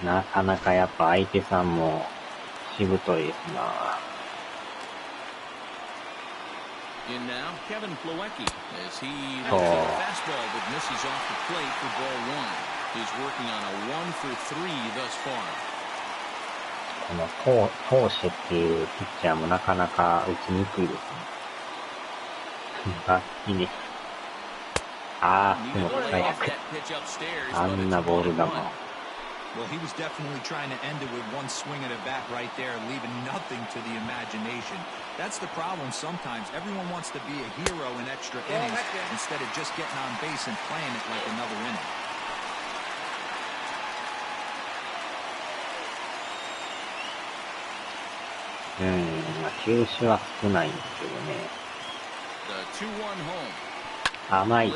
なかなかやっぱ相手さんもしぶといですな。In now, Kevin Plawecki as he hits a fastball that misses off the plate for ball 1. He's working on a 1-for-3 thus far. この投手っていうピッチャーもなかなか打ちにくいですね。バッキリ。あー、でも最悪。あんなボール球を。Well, he was definitely trying to end it with one swing at a bat right there, leaving nothing to the imagination. That's the problem sometimes. Everyone wants to be a hero in extra innings instead of just getting on base and playing it like another inning. 球種は少ないんですけどね。甘い。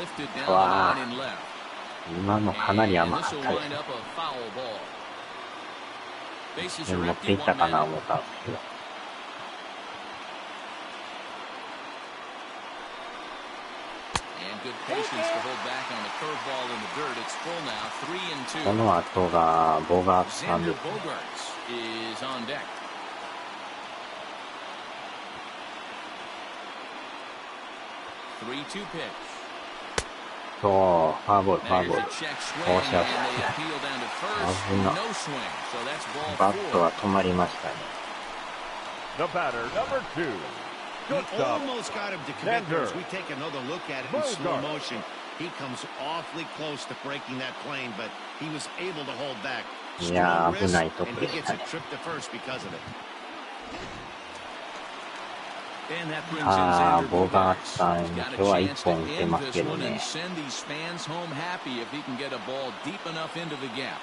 わー。今のかなり甘かったです。でも持っていったかな思ったんですけど。この後がボガーツさんですね。そう、ファーボール、ファーボール。おしゃ危な。バットは止まりましたね。He almost got him to commit. We take another look at it in slow motion. He comes awfully close to breaking that plane, but he was able to hold back. いやー、危ない Strong と risk, こ and で he し gets た a ね。 trip to first because of it. And that brings in あー、 Xander ボガー Bogaerts. さん、 He's 今 got 日 a は1 chance 本 to 打て end ます this けど one and ね。 send these fans home happy if he can get a ball deep enough into the gap.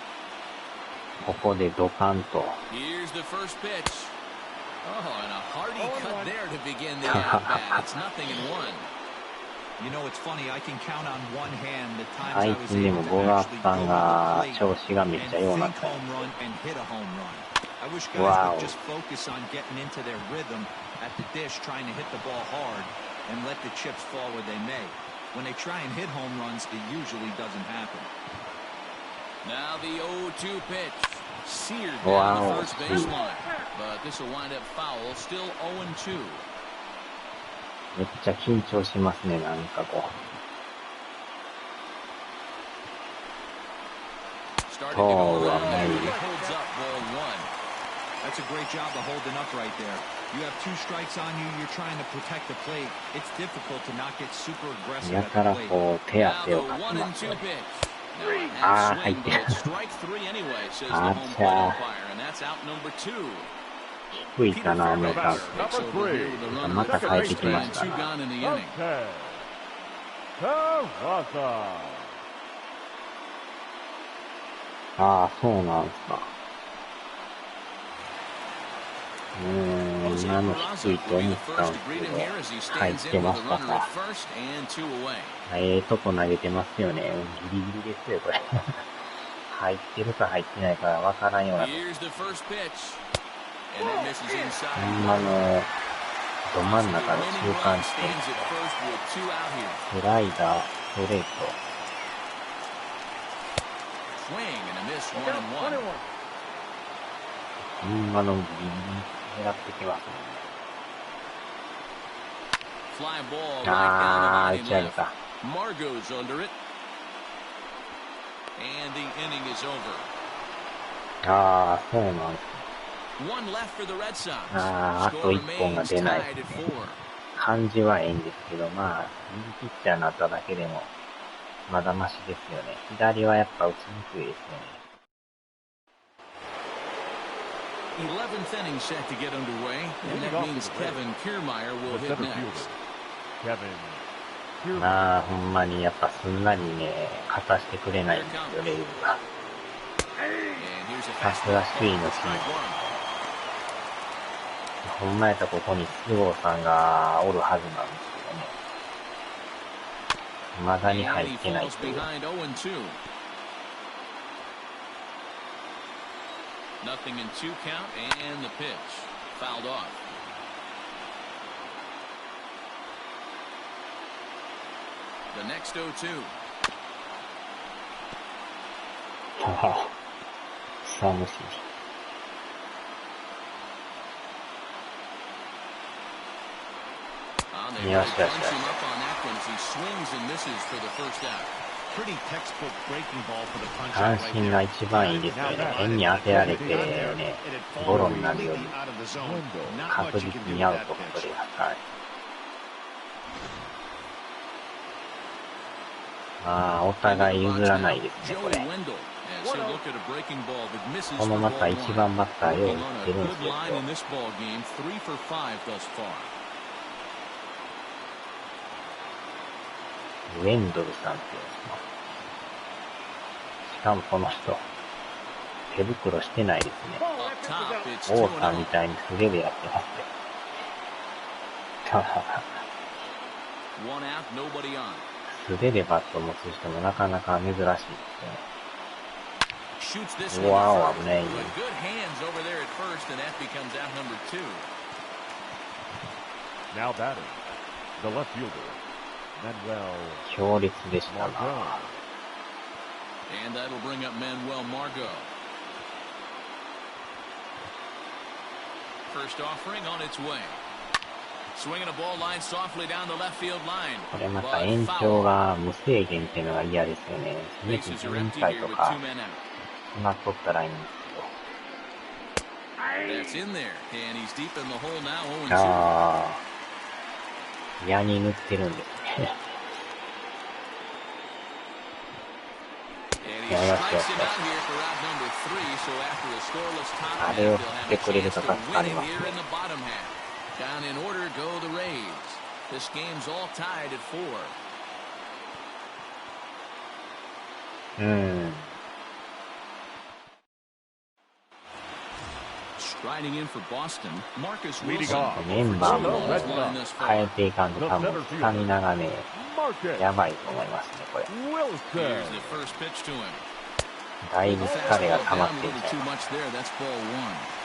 ここでドカンと。Here's the first pitch. Oh, and a hearty cut there to begin the at-bat. It's 0-1. You know, it's funny. I can count on one hand the times 最 I was 近で able も to ボガ actually ーさ go ん to が the plate 調子がめっ and ちゃ良くなっ think た。 home run and hit a home run. I wish guys Wow. would just focus on getting into their rhythm at the dish, trying to hit the ball hard and let the chips fall where they may. When they try and hit home runs, it usually doesn't happen. Now the 0-2 pitch. Seared down Wow. the first baseline. But this will wind up foul. Still 0-2. めっちゃ緊張しますね、なんかこう。 Started to go Oh, around there, amazing. but he holds up ball 1. That's a great job of holding up right there. You have 2 strikes on you. You're trying to protect the plate. It's difficult to not get super aggressive や at た the ら plate. こう、手 Now 汗 the をかき 1 and ます 2 よね。 pitch. Now a Ah, half swing, I but did. it's strike 3 anyway, says the home plate Acha. umpire, and that's out number 2. 低いかな、思った Fairbanks んです takes over here with the runner また at 帰って first きま and した 2 な。 gone in the inning. Okay. Terraza. ああ、そうなんすか。今の低いと思ったんですけど、入ってましたか。とこ投げてますよね。ギリギリですよ、これ。入ってるか入ってないかわからんような。ほんまの、ど真ん中の中間地点。スライダー、ストレート。ほんまのギリギリ狙ってきますね。あー、打ち上げた。あー、そうなんですね。あと1本が出ないですね。感じはええんですけど、まあ、右ピッチャーになっただけでも、まだマシですよね。左はやっぱ打ちにくいですね。11th inning set to get underway, and that means Kevin Kiermaier will hit next. まあ、ほんまにやっぱすんなりね、勝たしてくれないんですよ、レイブが。さすが首位のチーム。ほんまやったらここに菅生さんがおるはずなんですけどね。未だに入ってないっていう。Nothing in 2 count, and the pitch fouled off. The next 0-2. はは、寒しい。よしよしよし。三振が一番いいですよね。変に当てられてね、ゴロになるより確実にアウトが取れます。はい。ああ、お互い譲らないですね、これ。このまた一番バッターよう打ってるんですよ。ウェンドルさんって言うんですか。しかもこの人、手袋してないですね。王さんみたいに素手でやってますね。素手でバットを持つ人もなかなか珍しいですね。わお、危ない。Now batting, the left fielder, Manuel. 強烈でしたな。And that'll bring up Manuel Margot. First offering on its way. Swinging a ball line softly down the left field line. これまた延長が無制限っていうのが嫌ですよね。せめて12回とか決まっとったらいいんですけど。ああ、矢に塗ってるんですね。he よしよ strikes し him よ out し。 here for out number 3, so after a scoreless top あ half, れを they'll 振っ have て a くれる chance と to 助か win り it ます here ね。 in the bottom half. Down in order go the Rays. This game's all tied at 4. Striding in for Boston, Marcus Wilson. メンバーも変えていかんと多分スタミナがね、やばいと思いますね、これ。 Here's the first pitch to him. だいぶ疲れが溜まっていっ Down a ちゃ little い too ます。 much there. That's ball 1.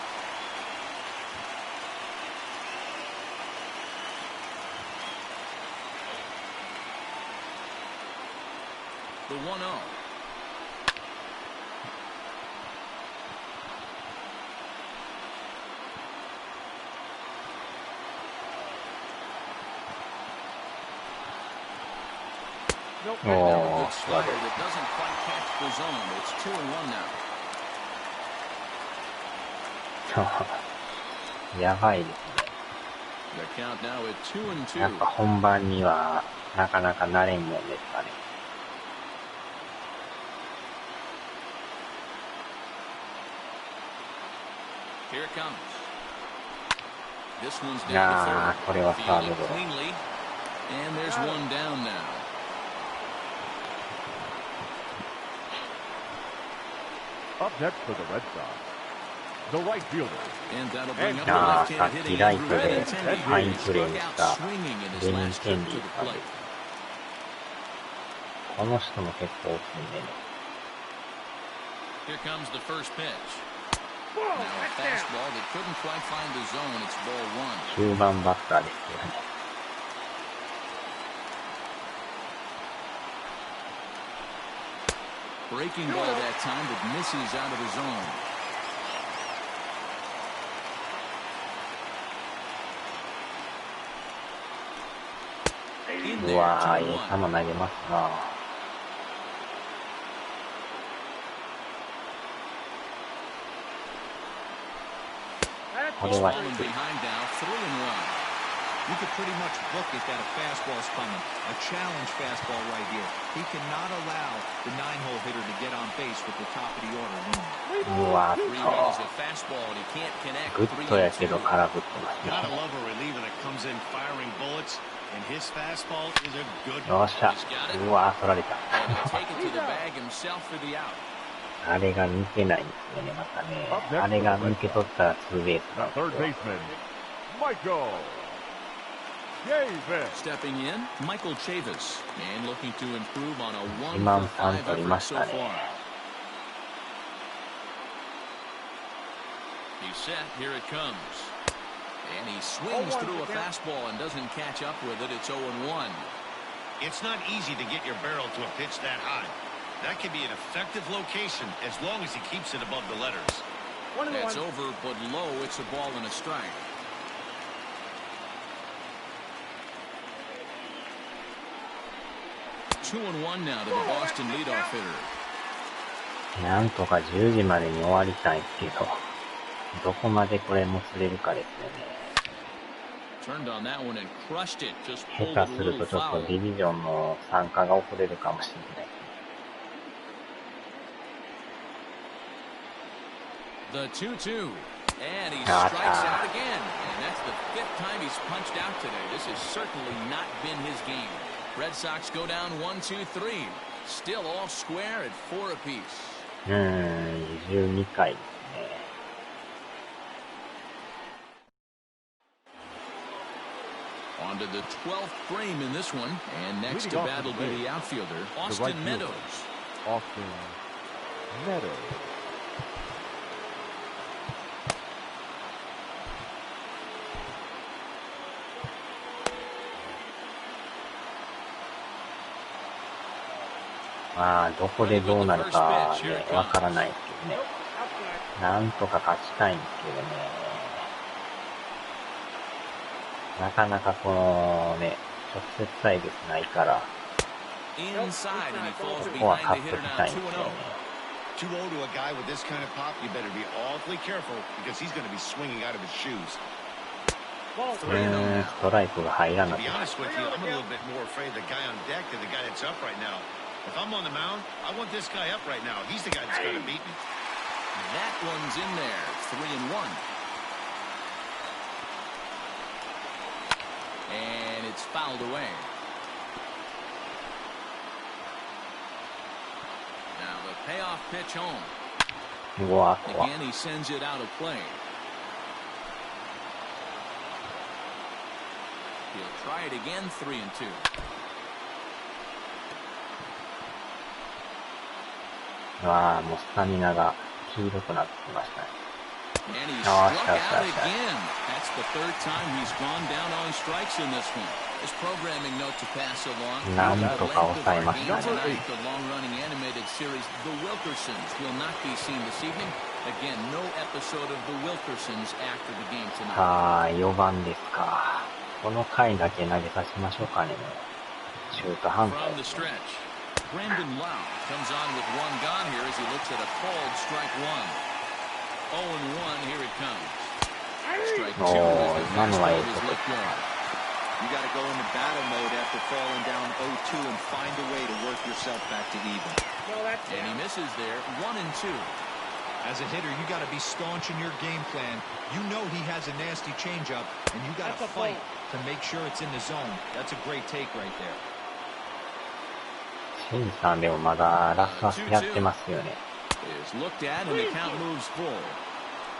The 1-0. Nope. Oh. Good slider that doesn't quite catch the zone. It's 2-1 now. やばいですね。 The count now at 2-2. やっぱ本番にはなかなか慣れんもんですかね。 Here it comes. This one's い down や to ー、これは third. サード Fielded ゴロ。 cleanly. And there's one down now. Up next for the Red Sox, the right fielder. And that'll bring up い the やー、さ left-handed っ hitting きライト Andrew で Benintendi. ファイン He プレー struck にし out た swinging in his ベニン last ケン trip デ to ィ the さんで plate. す。この人も結構大きいんでね。 Here comes the first pitch. Now a fastball that couldn't quite find the zone. It's ball 1. 9番バッターですよね。 Breaking ball that time, but misses out of the zone. うわー、いい球投げますな。 これは Falling behind now, 3-1. You could pretty much book it that a fastball's coming. A challenge fastball right here. He cannot allow the 9-hole hitter to get on base with the top of the order looming. うわー 3-1 is a fastball, and he can't connect. グッドやけど空振ってますね。 Gotta love a reliever that comes in firing bullets, and his fastball is a good よっしゃ。うわー、取られた。 Take it to the bag himself for the out. あれが抜けないんですよね、またね。あれが抜け取ったらツーベースなん The です third よ。 baseman, Michael Chavis. Stepping in, Michael Chavis, and looking to improve on a 1-3 1-for-5 取りま effort し so たね。 far. He's set, here it comes. And he swings through a fastball and doesn't catch up with it. It's 0-1. It's not easy to get your barrel to a pitch that high. That can be an effective location as long as he keeps it above the letters. That's over, but low. It's a ball and a strike. Two and one now to the Boston leadoff hitter. なんとか10時までに終わりたいんですけど、どこまでこれもつれるかですよね。 Turned on that one and crushed it. Just 下 pulled it 手 a する little とちょっと foul. ディビジョンの参加が遅れるかもしれない。 The 2-2. And he strikes out again. And that's the 5th time he's punched out today. This has certainly not been his game. Red Sox go down 1-2-3. Still all square at 4 apiece. 12回ですね。 On to the 12th frame in this one. And next to bat will be the outfielder, Austin Meadows. Austin Meadows. まあ、どこでどうなるかね、わからないですけどね。なんとか勝ちたいんですけどね。なかなかこのね、直接対決ないから、Inside, and he falls ここは behind 勝 the っと hitter き now たいんですよ 2-0. ね。 2-0 to a guy with this kind of pop, you better be awfully careful because he's going to be swinging out of his shoes. ストライクが入らな To く be て。 honest with you, I'm a little bit more afraid of the guy on deck than the guy that's up right now. If I'm on the mound, I want this guy up right now. He's the guy that's going to beat me. That one's in there. 3-1. And it's fouled away. Now the payoff pitch home. Again, he sends it out of play. He'll try it again. 3-2. Ah, もうスタミナが黄色くなってきましたね。And he struck out again. That's the third time he's gone down on strikes in this one. This programming note to pass along. なんとか抑えましたね。 Tonight, the long-running animated series, The Wilkersons, will not be seen this evening. Again, no episode of The Wilkersons after the game tonight. さあ、4番ですか。この回だけ投げさせましょうかね。シュート反対。 From the stretch, Brandon Lau comes on with one gone here as he looks at a called strike one. 0-1, here it comes. Strike two as the fastball is let go. You got to go into battle mode after falling down 0-2 and find a way to work yourself back to even. And he misses there. 1-2. As a hitter, you got to be staunch in your game plan. You know he has a nasty changeup, and you got to fight to make sure it's in the zone. That's a great take right there. シンさんでもまだラスやってますよね。Is looked at and the count moves full.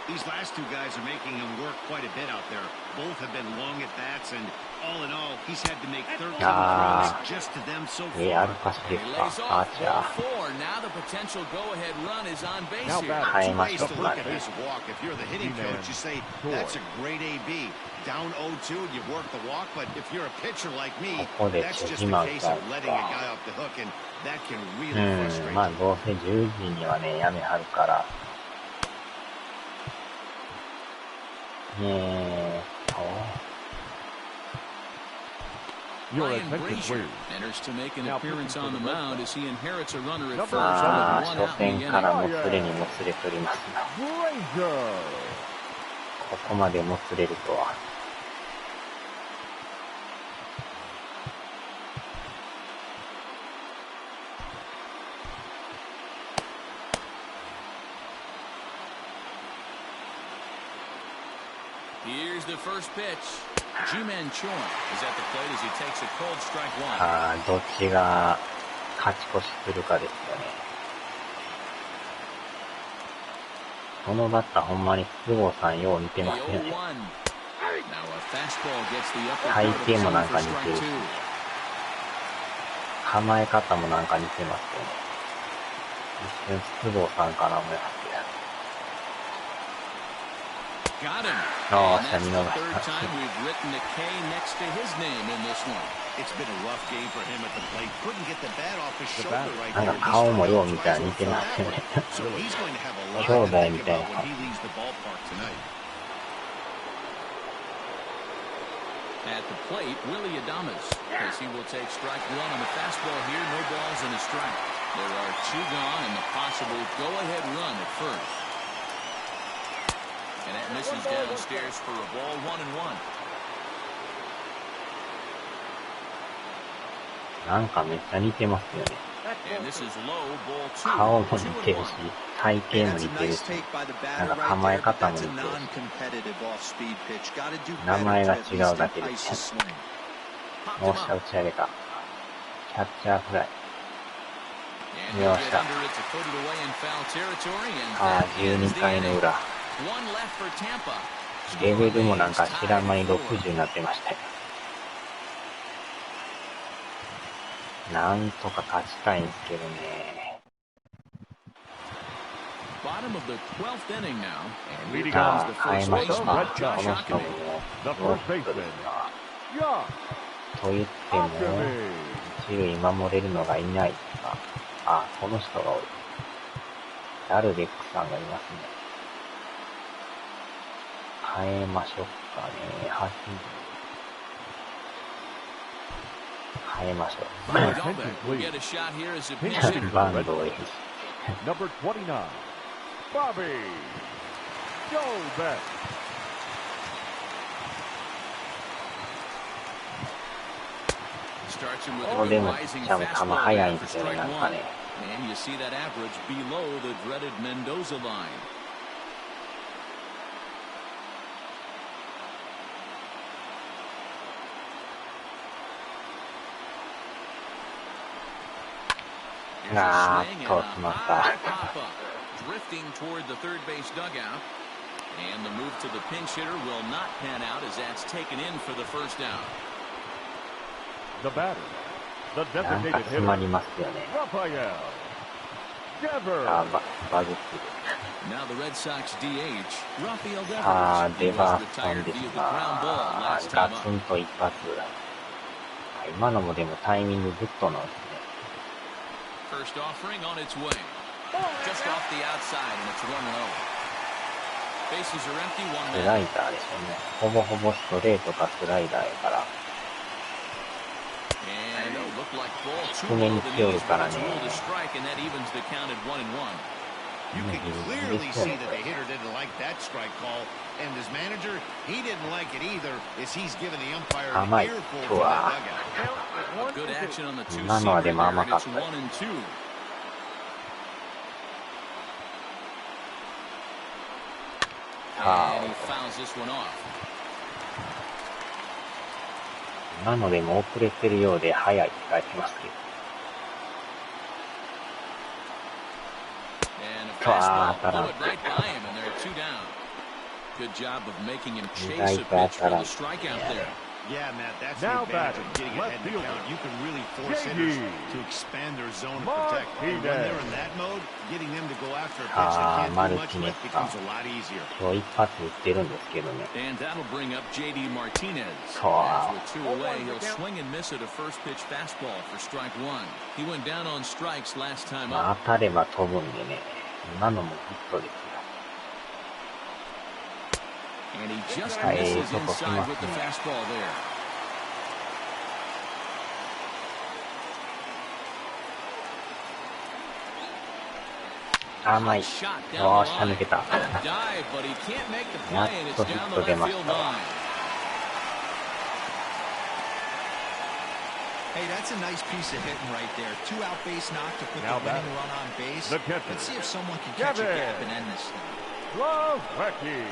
These last two guys are making him work quite a bit out there. Both have been long at bats, and all in all, he's had to make 13 throws just to them so far. アルカシですか。アーチャー。 Now the potential go-ahead run is on base here. 変えまし Two た ways to ま look で at this walk. If you're the hitting coach, you say that's a great AB. Down 0-2, you work the walk, but if you're a pitcher like me, ここで that's チ just ェ the マウ case ト of letting a guy off the hook, and that can really う frustrate ん、まあ you. どうせ10時にはね、やめはるから。Ryan Brazier enters to make an appearance on the mound as he inherits a runner at first with まあ、 one 初 out 戦 in the か inning. らもつれにもつれとりますが、ここまでもつれるとは。Here's the first pitch. G-Man Choi is at the plate as he takes a cold strike one. あー、どっちが勝ち越しするかですよね。このバッターほんまに都合さんよう似てますよね。 Now a fastball gets the upper 体 part of the 型も zone なん for か似てる strike し、 two. 構え方もなんか似てますよね。一瞬都合さんかな思いますけど。 Got him. Oh, And that's the Samino. third time we've written a K next to his name in this one. It's been a rough game for him at the plate. Couldn't get the bat off his shoulder right なん there. か顔もよう見たら似てますよね。 So he's going to have a lot 兄 to 弟 think みたい about な。 when he leaves the ballpark tonight. At the plate, Willie Adames, as he will take strike one on the fastball here. No balls and a strike. There are two gone and the possible go-ahead run at first. And that misses downstairs for a ball. 1-1. なんかめっちゃ似てますよね。 And this is low, ball two. 顔も似てるし、 2-1. 体型も似てるし、なんか構え方も似てるし、名前が違うだけです。もう下打ち上げた。キャッチャーフライ。 And 見ました。 under it to put it away in foul territory, and ああ、 that ends 12 the 回の inning. 裏。 One left for Tampa. レベルもなんか知らん間に60になってましたよ。なんとか勝ちたいんですけどね。Bottom of the 12th inning now. And here あ comes あ、 the 変え first まし baseman, た。こ Josh の人も Ockman. ロックですな。と言っても、一塁守れるのがいないとか。あ、この人が多い。ダルベックさんがいますね。変えましょうかね。変えましょう。 We'll get a shot here as a pinch hitter. バンドをいい。 Number 29, Bobby Goldbeck. starts him with ここで a も rising ちゃんと球 fastball 速い there ん for ですよね、 strike なんか one. ね。And you see that average below the dreaded Mendoza line. Here's a swing and a high pop-up. Drifting toward the third base dugout. And the move to the pinch hitter will not pan out as that's taken in for the first down. The batter, the なんか designated 詰まり hitter, ますよね。 Rafael Devers. バグってる。 Now the Red Sox DH, Rafael Devers. デ He バ was ーさん retired で via す the が、 ground ball last ガ time ツ up. ンと一発。今のもでもタイミンググッドなんですね。 First offering on its way. Just off the outside, and it's 1-0. Bases are empty, 1 man. スライダーですよね。ほぼほぼストレートかスライダーやから。 And it looked like ball too 低め low に the 来よる knees, か but ら it's ね。 ruled a strike, and that evens the count at 1-1. You can clearly see that the hitter didn't like that strike call, and his manager, he didn't like it either, as he's given the umpire an 甘い。 earful 今日 from the は dugout. Good action on the 今のはで two-seamer も there, 甘 and かっ it's た。 1-2. And he fouls this one off. 今のでも遅れてるようで速いって書いてますけど。 And a 当た fastball らん blew it right by him, and there are two down. Good job of making him 意 chase 外 a と pitch 当 for たら the ん。 strikeout there. Yeah, Matt, that's the Now advantage batting, of getting left ahead in the fielder, count. You can really force hitters to expand their zone and protect. And when they're in that mode, getting them to go after a pitch they can't do much with becomes a lot easier. 今日一発打ってるんですけどね。 And that'll bring up J.D. Martinez. Wow. As with two away, he'll swing and miss at a first pitch fastball for strike one. He went down on strikes last time まあ up. 当たれば飛ぶんでね。今のもヒットですよ。 And he just Hey, misses look, inside look, with the look. fastball there. 甘い。 Shot よ down ーし、 the 抜 line. けた。 Dive, but he can't make the やっ play, and it's とヒ down ッ the ト出 left まし field たわ。 line. Hey, that's a nice piece of hitting right there. Two out base knock to put Now the winning batting. run on base. The catcher. Let's see if someone can catch a Gavin. gap and end this thing. Lovecky.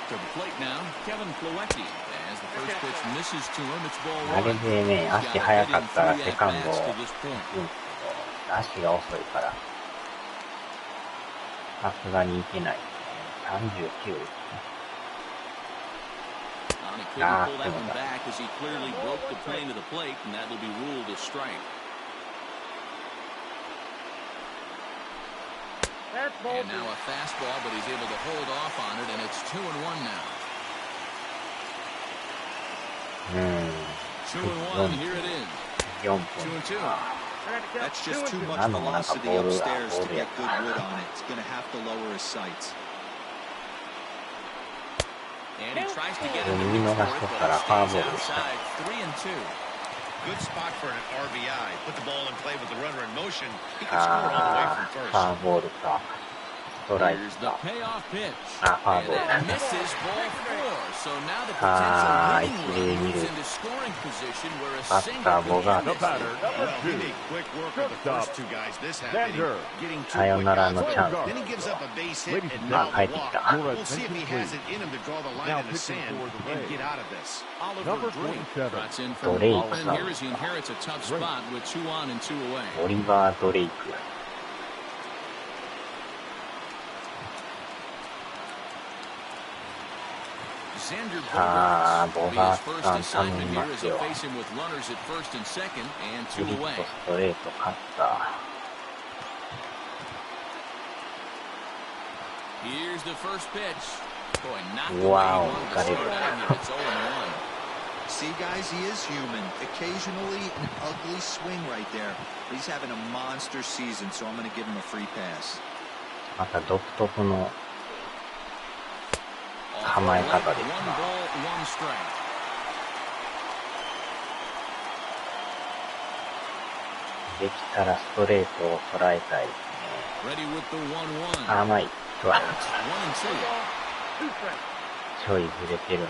To the plate now, Kevin Plawecki. As the first pitch misses to him, it's ball あれ one. でね、 He's 足 got 速 a か hit っ in たら 3 セカンド at-bats を to this point. うん、足が遅いから、さすがにいけない。39ですね。And he couldn't pull that one back as he clearly broke the plane to the plate, and that'll be ruled a strike. Fastball. And now a fastball, but he's able to hold off on it, and it's 2-1 now. 2-1, here it is. 4分。 2-2. That's just too much 今のもなんか velocity ボール、ボ upstairs ー to ルや get っ good た。 wood on it. It's going to have to lower his sights. And he tries to get it to 見 reach 逃 for し it, と but ったら it ファー stays ボールでした。 outside. 3-2. Good spot for an RBI. Put the ball in play with the runner in motion. He can score all the way from ファ first. ーボールか、ストライ Here's ク the か。 payoff pitch. ファー And ボール。 that misses ball four. So now the あ potential ー、 winning 一塁 run 二 moves 塁。 into scoring position where a バッ single ターボ could ガー end The this batter, thing. number Well, he 2. made quick work of the first two guys. This happened. Danger. Getting two さよ quick なら outs. のチャンス Then he gives up a base hit Ladies and and now gentlemen, the walk. 帰ってきた。 We'll see if he has it in him to draw the line Now in the pitching sand for the and Rays. get out of this. Oliver Number Drake 27. trots in from the Drake. bullpen here as he inherits a tough spot with 2 on and 2 away. オリバー・ドレイク。 Xander Ah, Bogaerts will be his Bogaerts first さん assignment 頼みま here as す he'll よ。 face him with runners at first and second and スリ 2 ッ away. ト、ストレート、カッター。 Here's the first pitch. Boy, knocked Wow, away one to got it. start out, and it's 0-1. See, guys, he is human. Occasionally, an ugly swing right there. But he's having a monster season, so I'm going to give him a free pass. また独特の構え方です One な。 ball, one strike. できたらストレートを捉えたいですね。甘い。うわ。 1 and 2. 2 strikes. ちょいずれてる。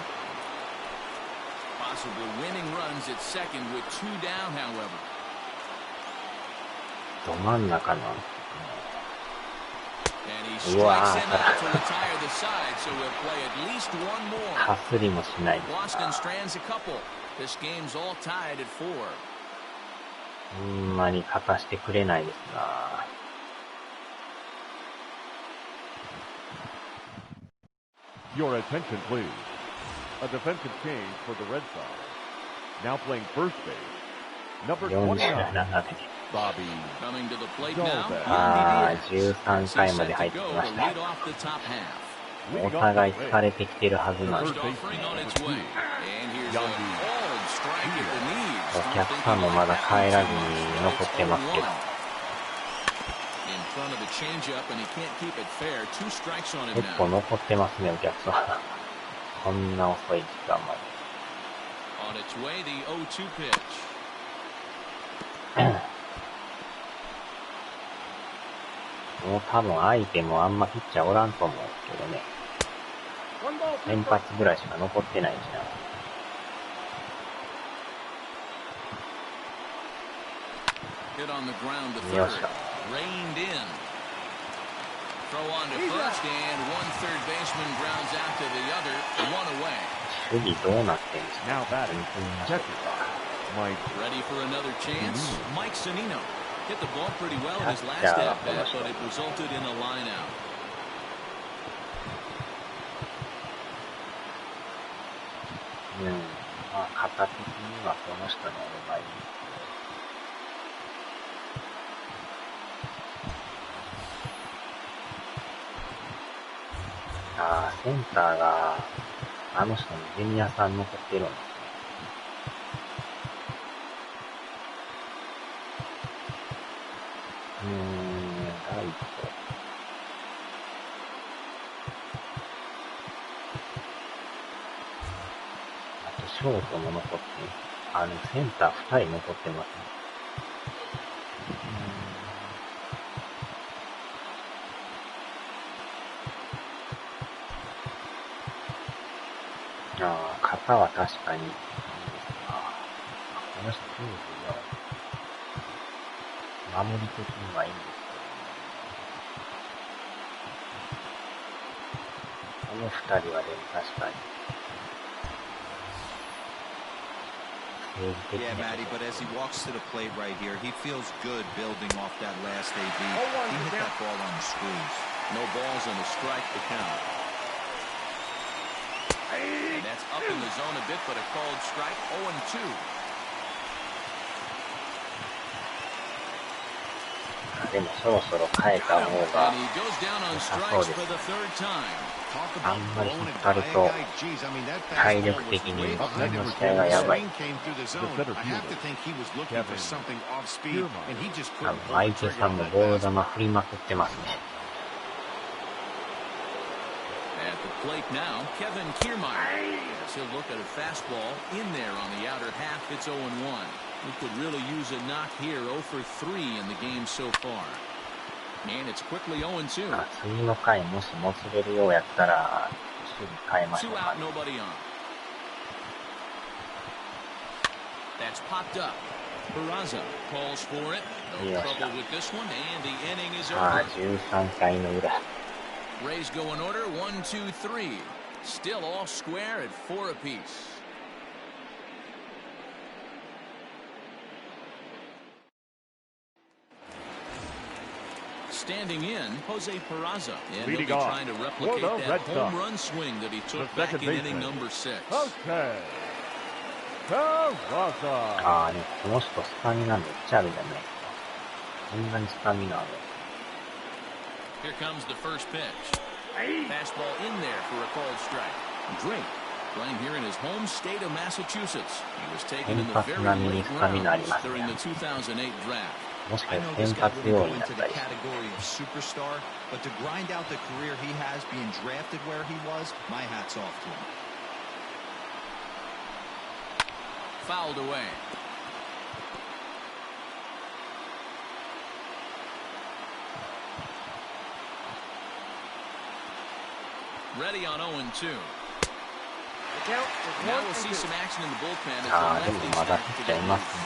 Possibly winning runs at second with 2 down, however. ど真ん中の。And he strikes him out to retire the side, so we'll play at least one more. かすりもしない。 Boston strands a couple. This game's all tied at 4. ほんまに勝たしてくれないですな。Your attention, please. A defensive change for the Red Sox. Now playing first base. Number 29, 47 で。 Bobby. Coming to the plate now. ああ、13回まで入ってきました。 Lead off the top half. お互い疲れてきてるはずなんで、 Offering on its way. And here's a hard strike at the knees. お客さんもまだ帰らずに残ってますけど、 In front of the changeup, and he can't keep it fair. 2 strikes on him 結構 now. 残ってますね、お客さん。こんな遅い時間まで。 On its way, the 0-2 pitch. もう多分相手もあんまピッチャーおらんと思うんですけどね。 1 ball, 2 先 strikes. 発ぐらいしか残ってないしな。 Hit on the ground to よっ third. しゃ。 Reined in. Throw on to first, and one third baseman grounds out to the other. 1 away. 守備どうなってんですか。 Now batting. 見てみましょう Catcher. Mike. Ready for another chance. Mike Sonino hit the ball pretty well in his last Gotcha. at bat, but it resulted in a line out. うん。まあ、形的にはこの人の方がいい。ああ、センターが、あの人のジュニアさん残ってるんですね。ライト。あと、ショートも残って、センター2人残ってますね。ああ、肩は確かにいいですな。この人94。守り的にはいいんですけど、この2人はでも確かに。政治的 Yeah, な Matty, but as he walks to the plate right here, he feels good building off that last AB. Oh, He hit that ball on the squeeze. No balls and a strike to count. And that's up in the zone a bit, but a called strike. 0-2. でもそろそろ変えた方が And he goes down on 良さそう strikes で for す。 the third time. あんまり引っ張ると体力的に自分の試合がやばい。相手さんもボール球振りまくってますね。At the plate now, Kevin Kiermaier. As he'll look at a fastball in there on the outer half. It's 0-1. We could really use a knock here. 0 for 3 in the game so far. And it's quickly 0-2. 次の回もしもつれるようやったら守備変えましょう 2 か out, ね。 nobody on. That's popped up. Peraza calls for it. No trouble with this one, and the inning is さあ、 over. 13回の裏。 Rays go in order, 1, 2, 3. Still all square at 4 apiece. Standing in, Jose Peraza. And he'll be trying to replicate that home run swing that he took back in inning number 6. Okay. Peraza. ああね、この人スタミナめっちゃあるじゃないですか。こんなにスタミナある。 Here comes the first pitch. Fastball in there for a called strike. Drake playing here in his home state of Massachusetts. He was taken in the very late rounds during the 2008 draft. もしか I し know て this 先 guy 発 wouldn't 要 go 員だ into っ the たりして。 category of superstar, but to grind out the career he has being drafted where he was, my hat's off to him. Fouled away. Ready on 0-2. The count is Now 1 we'll and see 2. some action in the bullpen as ああ、 the でも lefties まだ start ピ to ッチャー get います loose. ね。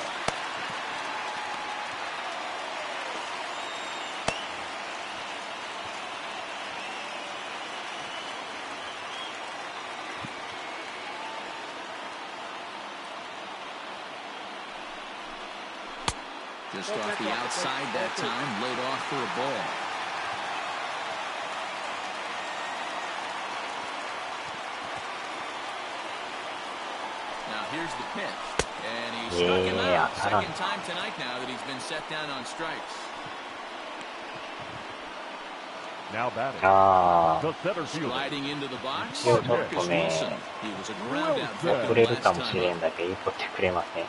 Just off the outside that time, laid off for a ball. Now here's the pitch, and he struck him out. Second time tonight now that he's been set down on strikes. Now batting. あ The center fielder. Sliding into the box, ちょっと Marcus ね Wilson. He was a ground out あ、 victim 遅れるか last もし time れ up. んだけど、取ってくれません。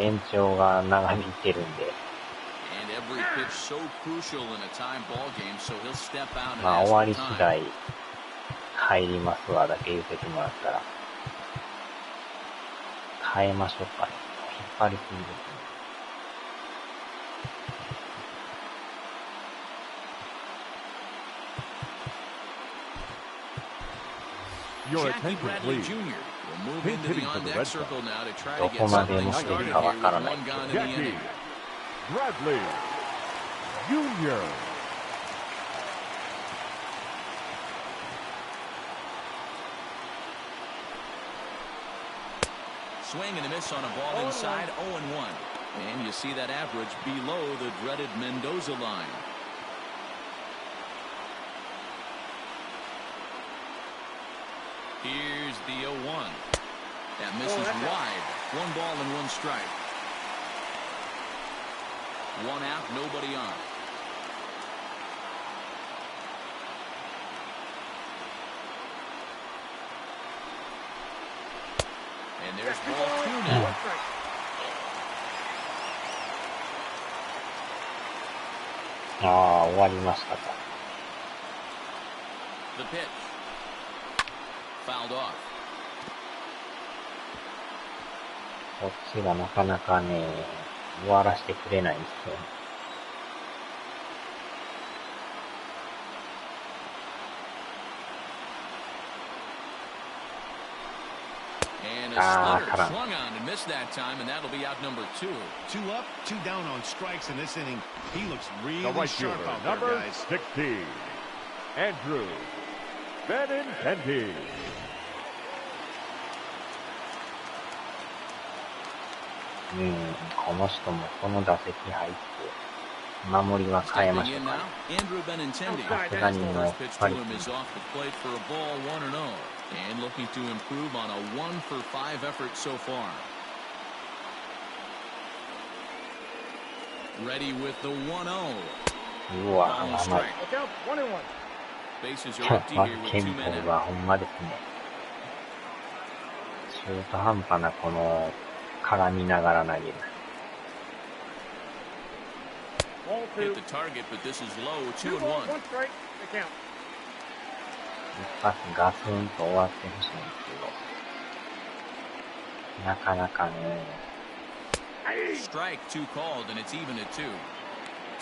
延長が長引いてるんで、 And every pitch so crucial in a tie ball game, so he'll step out and まあ ask 終わ for り次 time. 第入りますわだけ言うててもらったら、変えましょうかね。引っ張りすぎですね。Your Jackie attention, Bradley please. Jr. will move He's into the hitting for the on-deck Red Sox. circle now to try ど to こ get まで something 持ってい started く here かわ with からない。 one gone in the Jackie inning. Bradley Jr. Swing and a miss on a ball inside, 0-1. And you see that average below the dreaded Mendoza line. Here's the 0-1. That misses wide. One ball and one strike. One out, nobody on. And there's ball 2 now. ああ、終わりましたか。The pitch. Fouled off. こっちがなかなかね、終わらせてくれないんですよ。And a Ah, stunner caramba. swung on and missed that time, and that'll be out number 2. 2 up, 2 down on strikes in this inning. He looks The really right sharp fielder, out there, number guys. 16, Andrew Benintendi. この人もこの打席入って、守りは変えま Stepping しょう in か now, ね。 Andrew Benintendi. さすがにもう First pitch to パリ him is off the plate for a ball 1-0, and looking to improve on a 1-for-5 effort so far. Ready with the 1-0. うわ、 Ball and 甘い。 strike. The count 1 and 1. Bases are empty マ here ッ with ケン 2 ボ men ー out. はほんまですね。中途半端なこの絡みながら投げる。Ball Hit 2. the target, but this is low, 2 2-1. balls, 1 strike. The count. 一発ガツンと終わってほしいんですけど、なかなかね、Strike 2 called, and it's even at 2.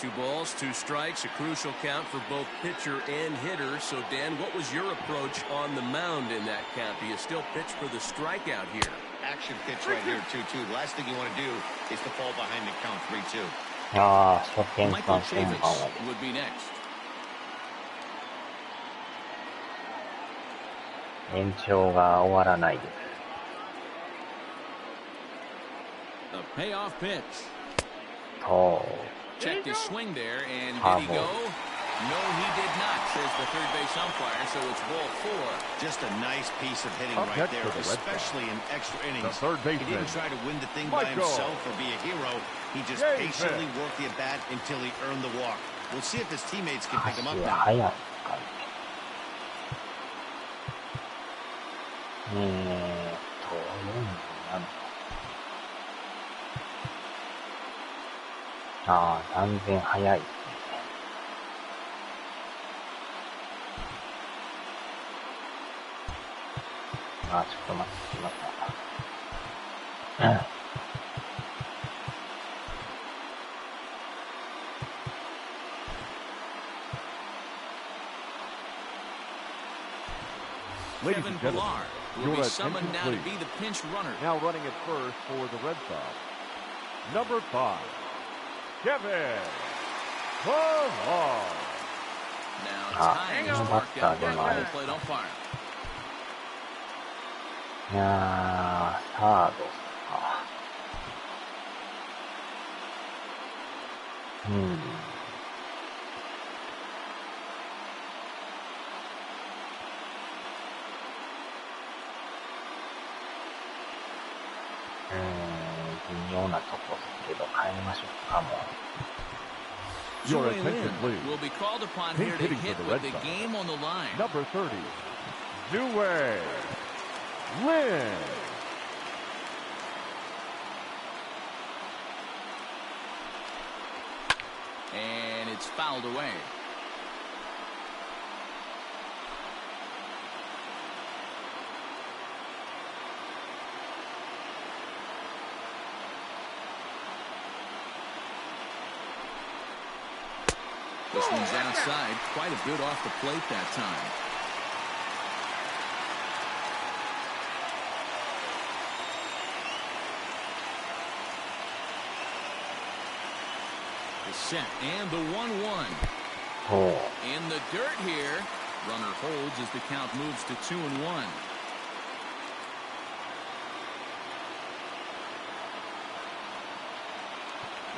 2 balls, 2 strikes, a crucial count for both pitcher and hitter. So, Dan, what was your approach on the mound in that count? Do you still pitch for the strikeout here? Action pitch right here, 2-2. The last thing you want to do is to fall behind the count 3-2. ああ、初見 Michael か先 Chavis 番は would be next. 延長が終わらないです。 The payoff pitch. と、 Checked his swing there, and did he Bravo. go? No, he did not, says the third base umpire, so it's ball 4. Just a nice piece of hitting Up right next there, for the Red Sox. especially in extra The innings. third He baseman, didn't try to win the thing by Michael himself or be a hero. He just Davis. patiently worked the at-bat until he earned the walk. We'll see if his teammates can pick 足 him up は now. 速いですかね。47。ああ、断然速いですね。ああ、ちょっと待ってください。Ladies Kevin and gentlemen, Pillar will your be attention, summoned now to please. be the pinch runner. Now running at first for the Red Sox, number 5, Kevin Pillar. Now time is marked out by the home plate umpire. いやー、サードか。微妙なとこですけど、変えましょうか、もう。Your Joey attention, Lynn please. will be called upon Pink here to hitting hit for the with Red the Sox. game on the line. Number 30, Joey Lynn. And it's fouled away. This one's outside, quite a bit off the plate that time. The set and the 1-1. In the dirt here. Runner holds as the count moves to 2-1.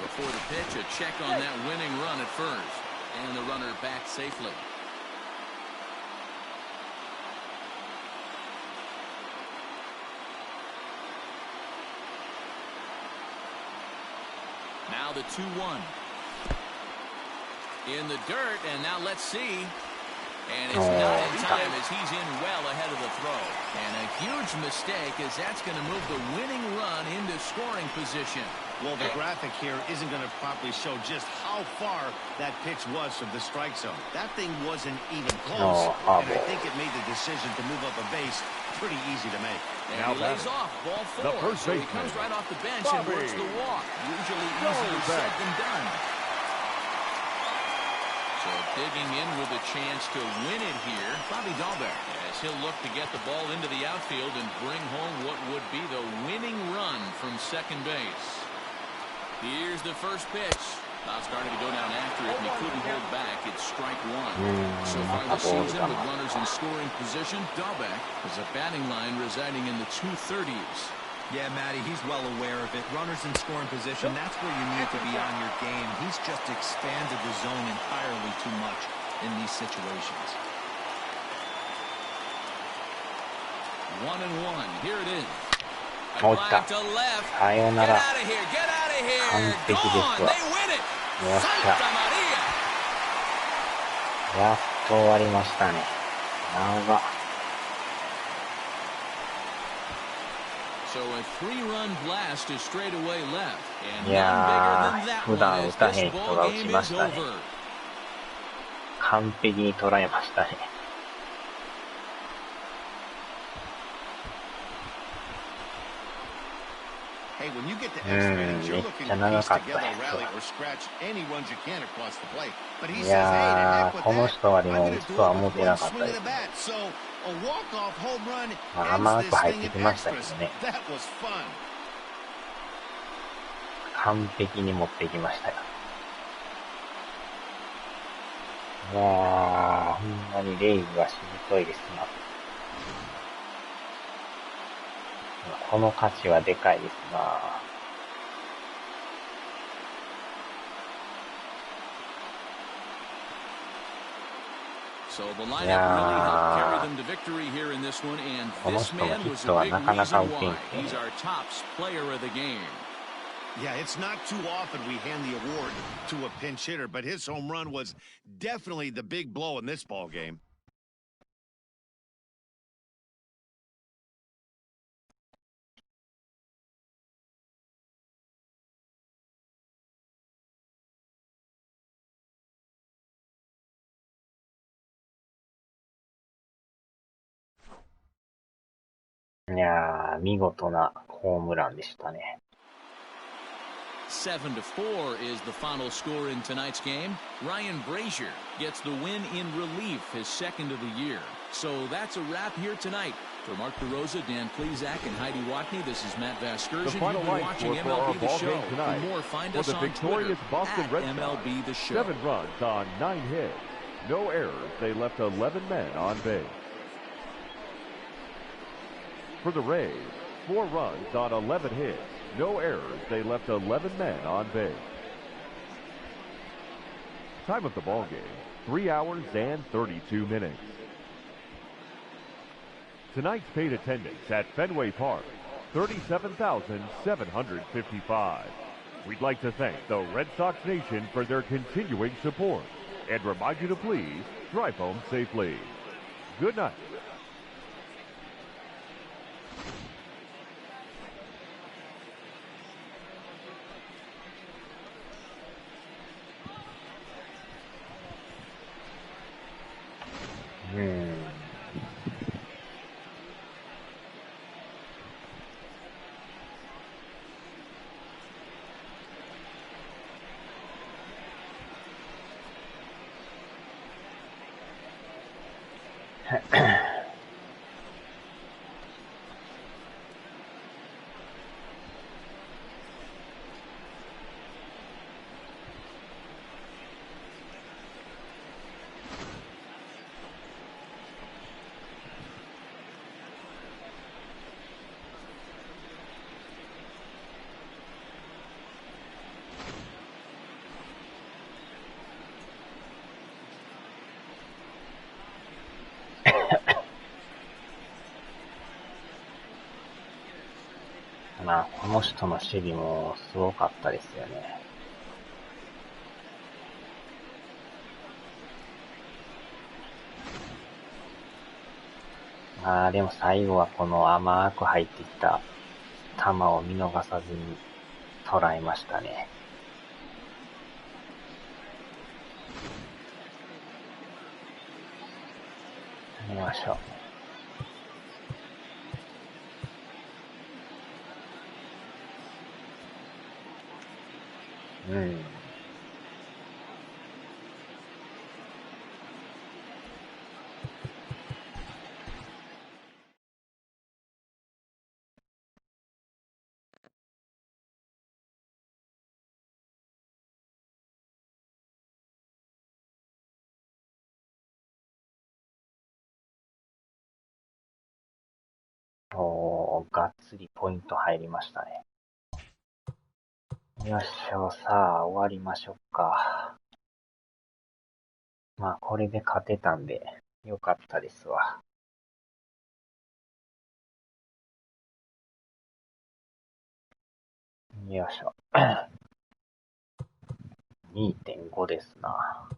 Before the pitch, a check on that winning run at first. And the runner back safely. Now the 2-1. In the dirt, and now let's see. And it's not in time as he's in well ahead of the throw. And a huge mistake as that's going to move the winning run into scoring position. Well, the graphic here isn't going to properly show just how far that pitch was from the strike zone. That thing wasn't even close, and I think it made the decision to move up a base pretty easy to make. And he lays off ball 4, so he comes right off the bench and works the walk. Usually easier said than done. So digging in with a chance to win it here, Bobby Dahlberg, as he'll look to get the ball into the outfield and bring home what would be the winning run from second base. Here's the first pitch. Now starting to go down after it, and he couldn't hold back. It's strike one. So far this season, with runners in scoring position, Dahlberg has a batting line residing in the 230s. Yeah, Matty, he's well aware of it. Runners in scoring position, that's where you need to be on your game. He's just expanded the zone entirely too much in these situations. 1-1. Here it is. もう来た。さよなら。完璧ですわ。よっしゃ。やっと終わりましたね。長っ。いやー、普段打たへん人が打ちましたね。完璧に捉えましたね。めっちゃ長かったです。いやー、この人はでも打つとは思ってなかったです。甘く入ってきましたけどね。完璧に持ってきましたよ。いやー、ほんまにレイズはしぶといですな。この価値はでかいですな。いやー、この人のヒットはなかなか打てんすね。Yeah, it's not too often we hand the award to a pinch hitter, but his home run was definitely the big blow in this ball game.いやー、見事なホームランでしたね。7-4 is the final score in tonight's game. Ryan Brazier gets the win in relief, his second of the year. So that's a wrap here tonight. For Mark DeRosa, Dan Plezak, and Heidi Watney, this is Matt Vasgersian. The final You've been watching MLB The Show. Tonight, For more, find for us the on victorious Twitter Boston at Red Sox, MLB The Show. 7 runs on 9 hits. No errors. They left 11 men on base. For the Rays, 4 runs on 11 hits. No errors. They left 11 men on base. Time of the ball game, 3 hours and 32 minutes. Tonight's paid attendance at Fenway Park, 37,755. We'd like to thank the Red Sox Nation for their continuing support and remind you to please drive home safely. Good night.まあ、この人の守備もすごかったですよね。まあ、でも最後はこの甘く入ってきた球を見逃さずに捉えましたね。見ましょう。がっつりポイント入りましたね。よっしゃ、さあ、終わりましょうか。まあ、これで勝てたんで、よかったですわ。よいしょ。2.5 ですな。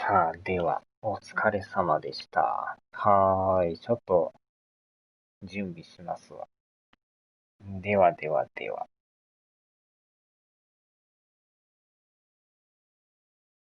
さあ、では、お疲れ様でした。はーい、ちょっと、準備しますわ。ではではでは。